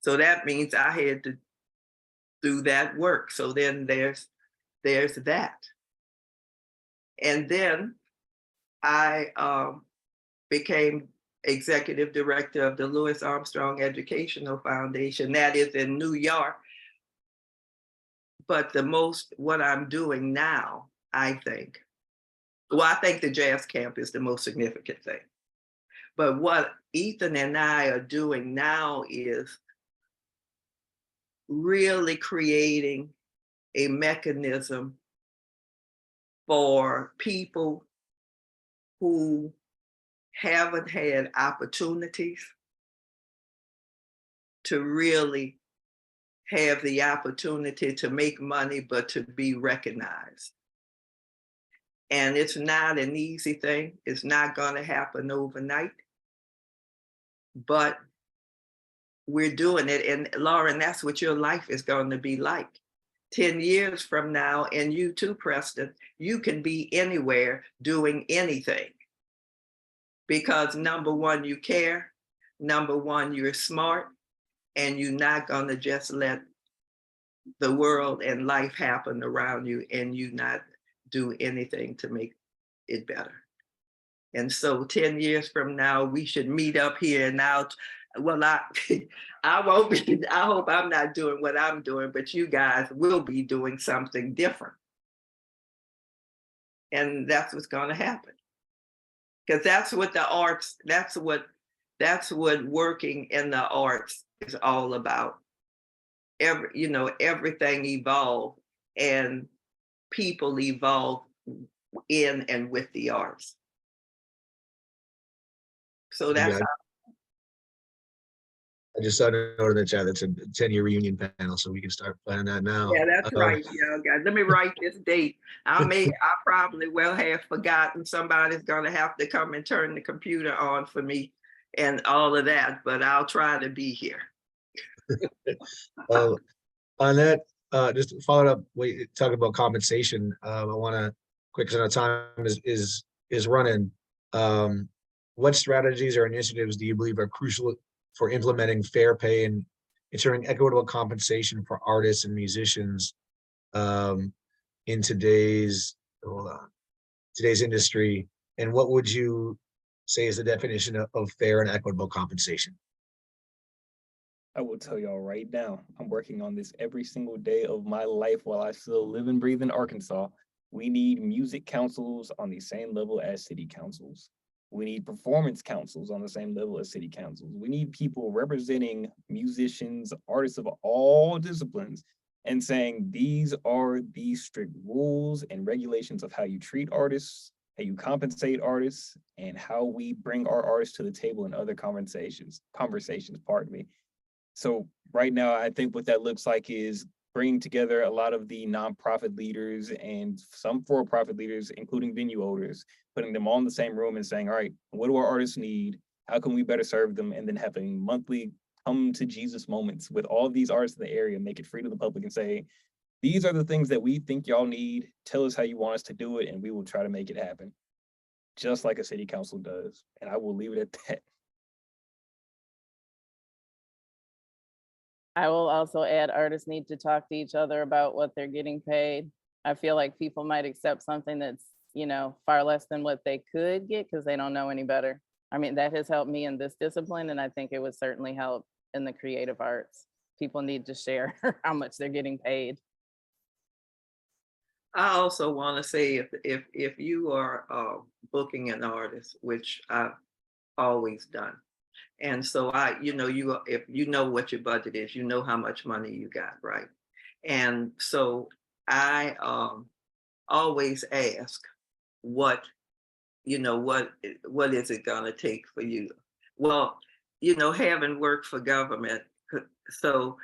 So that means I had to do that work. So then there's that. And then I became executive director of the Louis Armstrong Educational Foundation. That is in New York. But what I'm doing now, I think the jazz camp is the most significant thing. But what Ethan and I are doing now is really creating a mechanism for people who haven't had opportunities to really have the opportunity to make money, but to be recognized. And it's not an easy thing. It's not going to happen overnight, but we're doing it. And Lauren, that's what your life is going to be like. 10 years from now, and you too, Preston, you can be anywhere doing anything. Because number one, you care. Number one, you're smart, and you're not going to just let the world and life happen around you and you not do anything to make it better. And so 10 years from now, we should meet up here and out. Well, I won't be, I hope I'm not doing what I'm doing, but you guys will be doing something different. And that's what's going to happen. Because that's what the arts, that's what working in the arts is all about. Everything evolve and people evolve in and with the arts. So that's Yeah, I just saw a note in the chat that's a 10-year reunion panel, so we can start planning that now. Yeah, that's right. Yeah, guys. Let me write this date. I probably will have forgotten. Somebody's gonna have to come and turn the computer on for me and all of that, but I'll try to be here. On that, just to follow up, talk about compensation. I want to quick, because our time is running. What strategies or initiatives do you believe are crucial for implementing fair pay and ensuring equitable compensation for artists and musicians in today's industry? And what would you say is the definition of fair and equitable compensation? I will tell y'all right now, I'm working on this every single day of my life while I still live and breathe in Arkansas. We need music councils on the same level as city councils. We need performance councils on the same level as city councils. We need people representing musicians, artists of all disciplines, and saying these are the strict rules and regulations of how you treat artists, how you compensate artists, and how we bring our artists to the table in other conversations, pardon me. So right now, I think what that looks like is bringing together a lot of the nonprofit leaders and some for-profit leaders, including venue owners, putting them all in the same room and saying, all right, what do our artists need? How can we better serve them? And then having monthly come to Jesus moments with all of these artists in the area, make it free to the public and say, these are the things that we think y'all need. Tell us how you want us to do it, and we will try to make it happen, just like a city council does. And I will leave it at that. I will also add artists need to talk to each other about what they're getting paid. I feel like people might accept something that's, far less than what they could get because they don't know any better. I mean, that has helped me in this discipline, and I think it would certainly help in the creative arts. People need to share how much they're getting paid. I also want to say if you are booking an artist, which I've always done, and so if you know what your budget is, you know how much money you got, right? And so I always ask, what is it gonna take for you? Well, having worked for government, so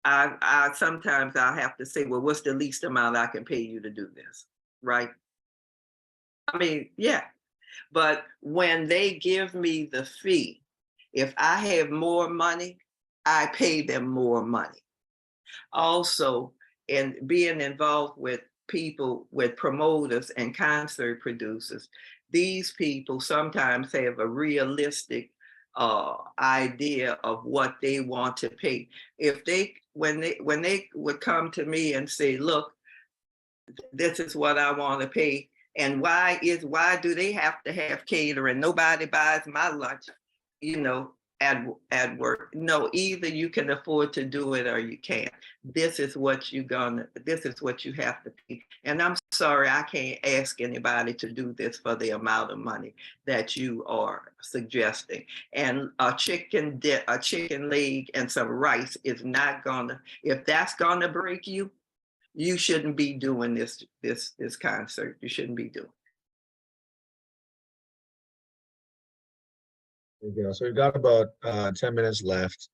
I sometimes I'll have to say, well, what's the least amount I can pay you to do this, right? I mean, yeah. But when they give me the fee, if I have more money, I pay them more money. Also, in being involved with people, with promoters and concert producers, these people sometimes have a realistic idea of what they want to pay. If they, when they would come to me and say, look, this is what I want to pay. And why do they have to have catering? Nobody buys my lunch, you know, at work. No, either you can afford to do it or you can't. This is what you have to pay. And I'm sorry, I can't ask anybody to do this for the amount of money that you are suggesting. And a chicken leg and some rice is not gonna, if that's gonna break you, you shouldn't be doing this concert. You shouldn't be doing. So we've got about 10 minutes left.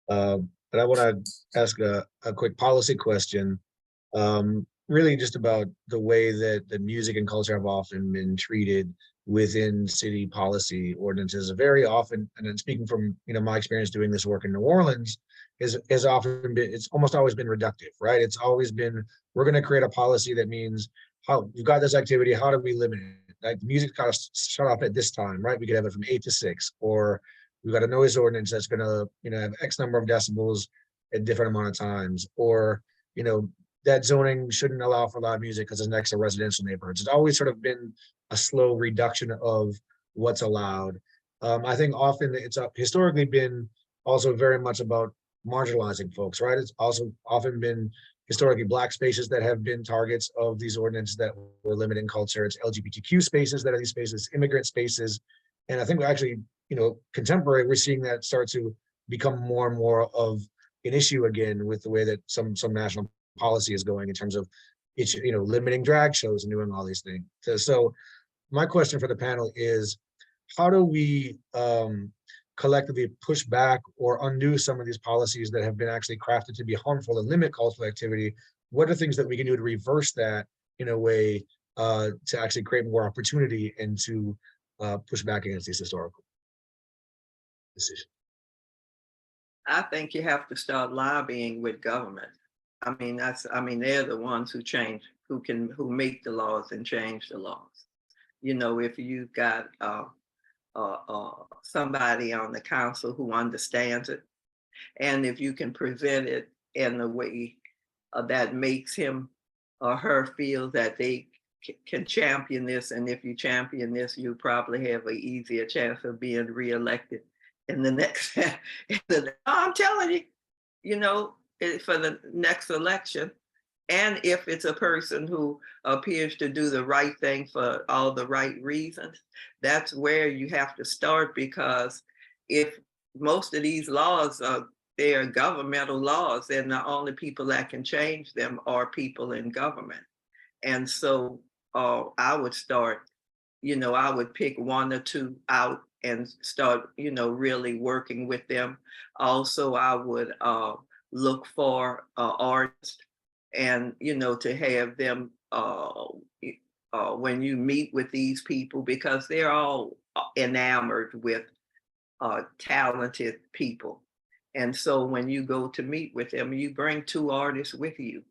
But I want to ask a quick policy question, really just about the way that the music and culture have often been treated within city policy ordinances. Very often, and then speaking from my experience doing this work in New Orleans, is often been, it's almost always been reductive, right? It's always been, we're going to create a policy that means, how you've got this activity, how do we limit it? Like music's got to shut off at this time, right? We could have it from 8 to 6, or we've got a noise ordinance that's going to have X number of decibels at different amount of times, or that zoning shouldn't allow for loud music because it's next to residential neighborhoods. It's always sort of been a slow reduction of what's allowed. I think often it's historically been also very much about marginalizing folks, right? It's also often been historically Black spaces that have been targets of these ordinances that were limiting culture. It's LGBTQ spaces that are these spaces, immigrant spaces. And I think we actually, contemporary, we're seeing that start to become more and more of an issue again with the way that some national policy is going in terms of limiting drag shows and doing all these things. So my question for the panel is, how do we collectively push back or undo some of these policies that have been actually crafted to be harmful and limit cultural activity? What are things that we can do to reverse that in a way to actually create more opportunity and to push back against these historical decisions? I think you have to start lobbying with government. They're the ones who make the laws and change the laws. If you've got somebody on the council who understands it, and if you can present it in a way that makes him or her feel that they can champion this, and if you champion this, you probably have an easier chance of being reelected in the next. I'm telling you, for the next election. And if it's a person who appears to do the right thing for all the right reasons, that's where you have to start, because if most of these laws they are governmental laws, and the only people that can change them are people in government. And so I would start, I would pick one or two out and start, really working with them. Also, I would look for artists, and to have them when you meet with these people, because they're all enamored with talented people. And so when you go to meet with them, you bring 2 artists with you,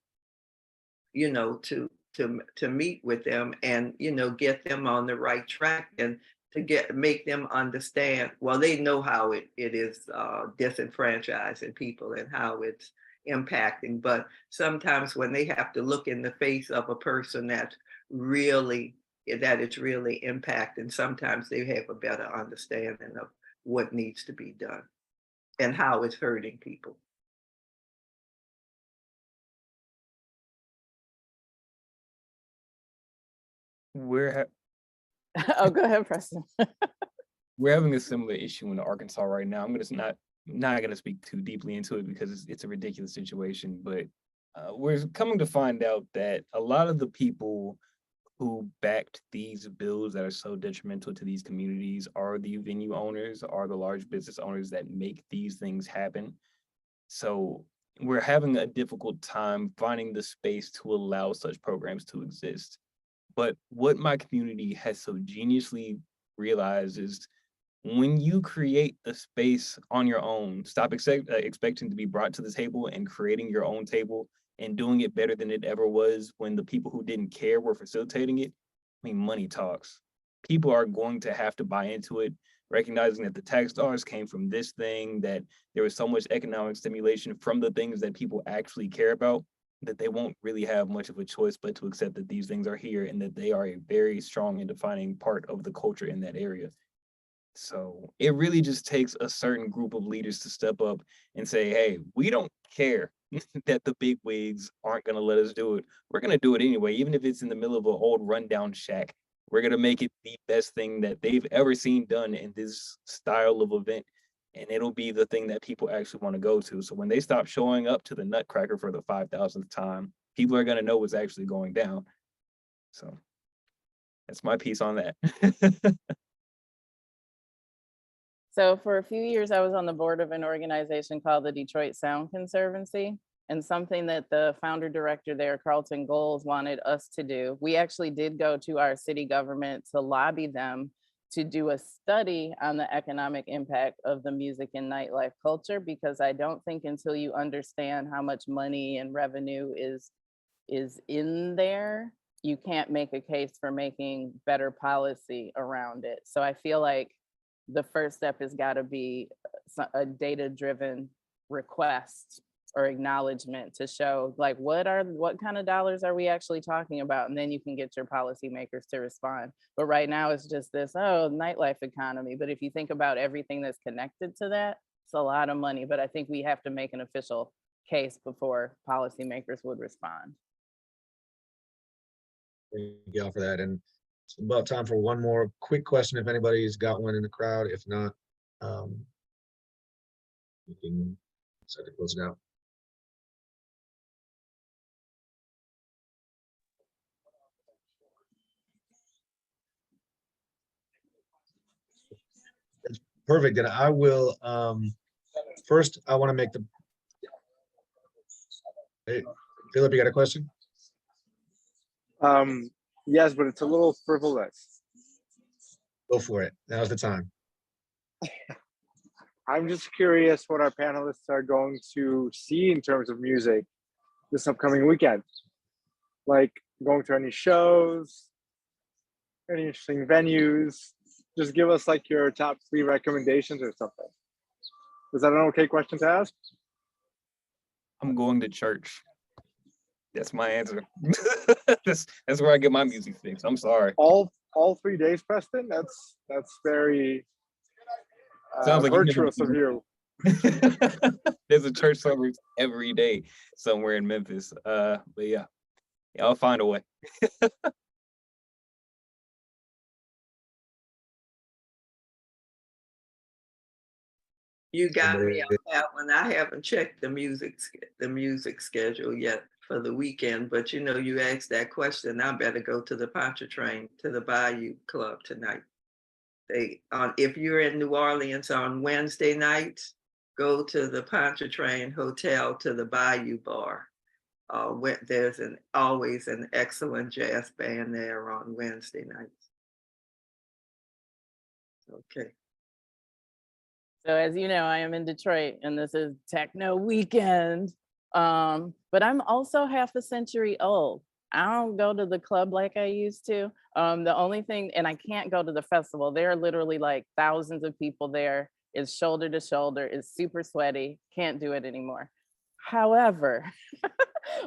to meet with them and get them on the right track, and to make them understand. Well, they know how it is disenfranchising people and how it's impacting, but sometimes when they have to look in the face of a person that it's really impacting, sometimes they have a better understanding of what needs to be done and how it's hurting people. Oh, go ahead, Preston. We're having a similar issue in Arkansas right now. I'm just not going to speak too deeply into it because it's a ridiculous situation, but we're coming to find out that a lot of the people who backed these bills that are so detrimental to these communities are the venue owners, are the large business owners that make these things happen. So we're having a difficult time finding the space to allow such programs to exist. But what my community has so geniusly realized is, when you create the space on your own, stop expecting to be brought to the table and creating your own table and doing it better than it ever was when the people who didn't care were facilitating it. Money talks. People are going to have to buy into it. recognizing that the tax dollars came from this thing, that there was so much economic stimulation from the things that people actually care about, that they won't really have much of a choice but to accept that these things are here and that they are a very strong and defining part of the culture in that area. So it really just takes a certain group of leaders to step up and say, hey, we don't care that the big wigs aren't going to let us do it. We're going to do it anyway, even if it's in the middle of an old rundown shack. We're going to make it the best thing that they've ever seen done in this style of event. And it'll be the thing that people actually want to go to. So when they stop showing up to the Nutcracker for the 5,000th time, people are going to know what's actually going down. So that's my piece on that. So for a few years, I was on the board of an organization called the Detroit Sound Conservancy. And something that the founder director there, Carlton Goals, wanted us to do. We actually did go to our city government to lobby them to do a study on the economic impact of the music and nightlife culture, because I don't think until you understand how much money and revenue is in there, you can't make a case for making better policy around it. So I feel like the first step has got to be a data-driven request or acknowledgement to show like what kind of dollars are we actually talking about, and then you can get your policymakers to respond. But right now it's just this, oh, nightlife economy. But if you think about everything that's connected to that, it's a lot of money. But I think we have to make an official case before policymakers would respond. Thank you all for that. And it's about time for one more quick question if anybody's got one in the crowd. If not, we can start to close it out. That's perfect. And I will first I want to make the hey, Philip, you got a question? Yes, but it's a little frivolous. Go for it. Now's the time. I'm just curious what our panelists are going to see in terms of music this upcoming weekend. Like going to any shows, any interesting venues. Just give us like your top 3 recommendations or something. Is that an okay question to ask? I'm going to church. That's my answer. that's where I get my music fix. I'm sorry. All 3 days, Preston? That's very Sounds like virtuous of you. There's a church service every day somewhere in Memphis. But yeah, I'll find a way. You got me on that one. I haven't checked the music schedule yet for the weekend, but you know, you asked that question. I better go to the Pontchartrain, to the Bayou Club tonight. If you're in New Orleans on Wednesday night, go to the Pontchartrain Hotel to the Bayou Bar. There's always an excellent jazz band there on Wednesday nights. Okay. So as you know, I am in Detroit and this is techno weekend. But I'm also half a century old. I don't go to the club like I used to. The only thing, and I can't go to the festival. There are literally like thousands of people there. It's shoulder to shoulder. It's super sweaty. Can't do it anymore. However,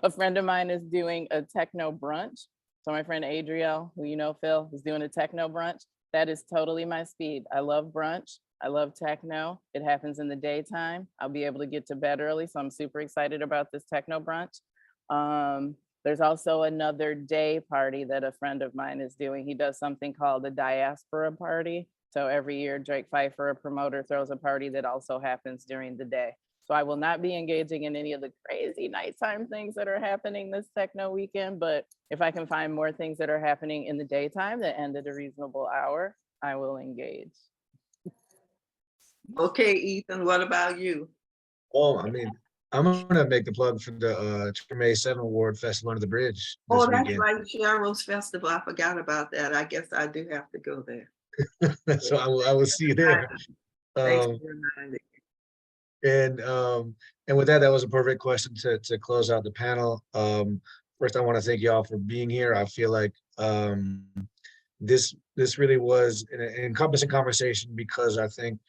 a friend of mine is doing a techno brunch. So my friend Adriel, who you know, Phil, is doing a techno brunch. That is totally my speed. I love brunch. I love techno. It happens in the daytime. I'll be able to get to bed early. So I'm super excited about this techno brunch. There's also another day party that a friend of mine is doing. He does something called the diaspora party. So every year Drake Pfeiffer, a promoter, throws a party that also happens during the day. So I will not be engaging in any of the crazy nighttime things that are happening this techno weekend. But if I can find more things that are happening in the daytime that end at a reasonable hour, I will engage. Okay, Ethan, what about you? Oh, I mean, I'm gonna make the plug for the May 7 Award Festival Under the Bridge this That's weekend. right, Cheryl's Festival. I forgot about that. I guess I do have to go there. So I will see you there. Thanks for reminding me. And with that was a perfect question to close out the panel. First, I want to thank you all for being here. I feel like this really was an encompassing conversation, because I think,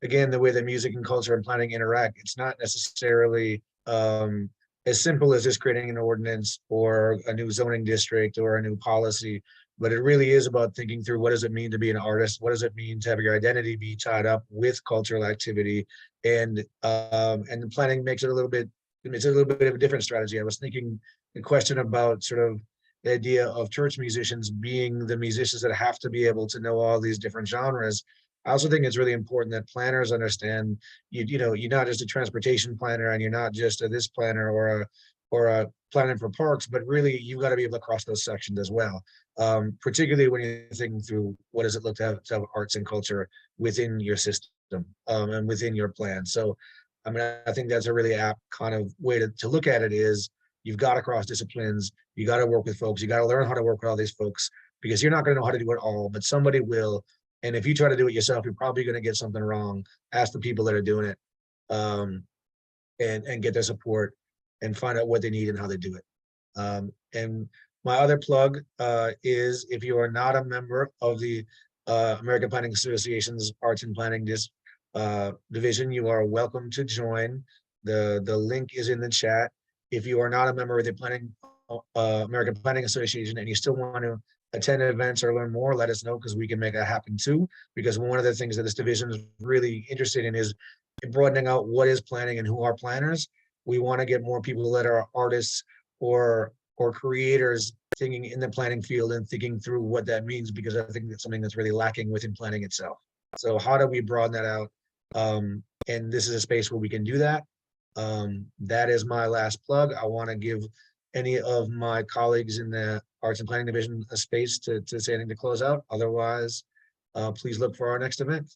again, the way that music and culture and planning interact, it's not necessarily as simple as just creating an ordinance or a new zoning district or a new policy, but it really is about thinking through, what does it mean to be an artist? What does it mean to have your identity be tied up with cultural activity? And the planning makes it a little bit, it's a little bit of a different strategy. I was thinking the question about sort of the idea of church musicians being the musicians that have to be able to know all these different genres. I also think it's really important that planners understand, you know, you're not just a transportation planner, and you're not just a this planner or a planner for parks, but really you've got to be able to cross those sections as well. Particularly when you're thinking through, what does it look to have arts and culture within your system and within your plan. So, I mean, I think that's a really apt kind of way to look at it, is you've got to cross disciplines, you got to work with folks, you got to learn how to work with all these folks, because you're not going to know how to do it all, but somebody will. And if you try to do it yourself, you're probably going to get something wrong. Ask the people that are doing it, and get their support and find out what they need and how they do it. And my other plug is, if you are not a member of the American Planning Association's Arts and Planning division, you are welcome to join. The link is in the chat. If you are not a member of the American Planning Association, and you still want to attend events or learn more, let us know, because we can make that happen too. Because one of the things that this division is really interested in is broadening out what is planning and who are planners. We want to get more people that are artists or creators thinking in the planning field and thinking through what that means, because I think that's something that's really lacking within planning itself. So how do we broaden that out? And this is a space where we can do that. That is my last plug. I want to give any of my colleagues in the Arts and Planning Division a space to say anything to close out. Otherwise, please look for our next event.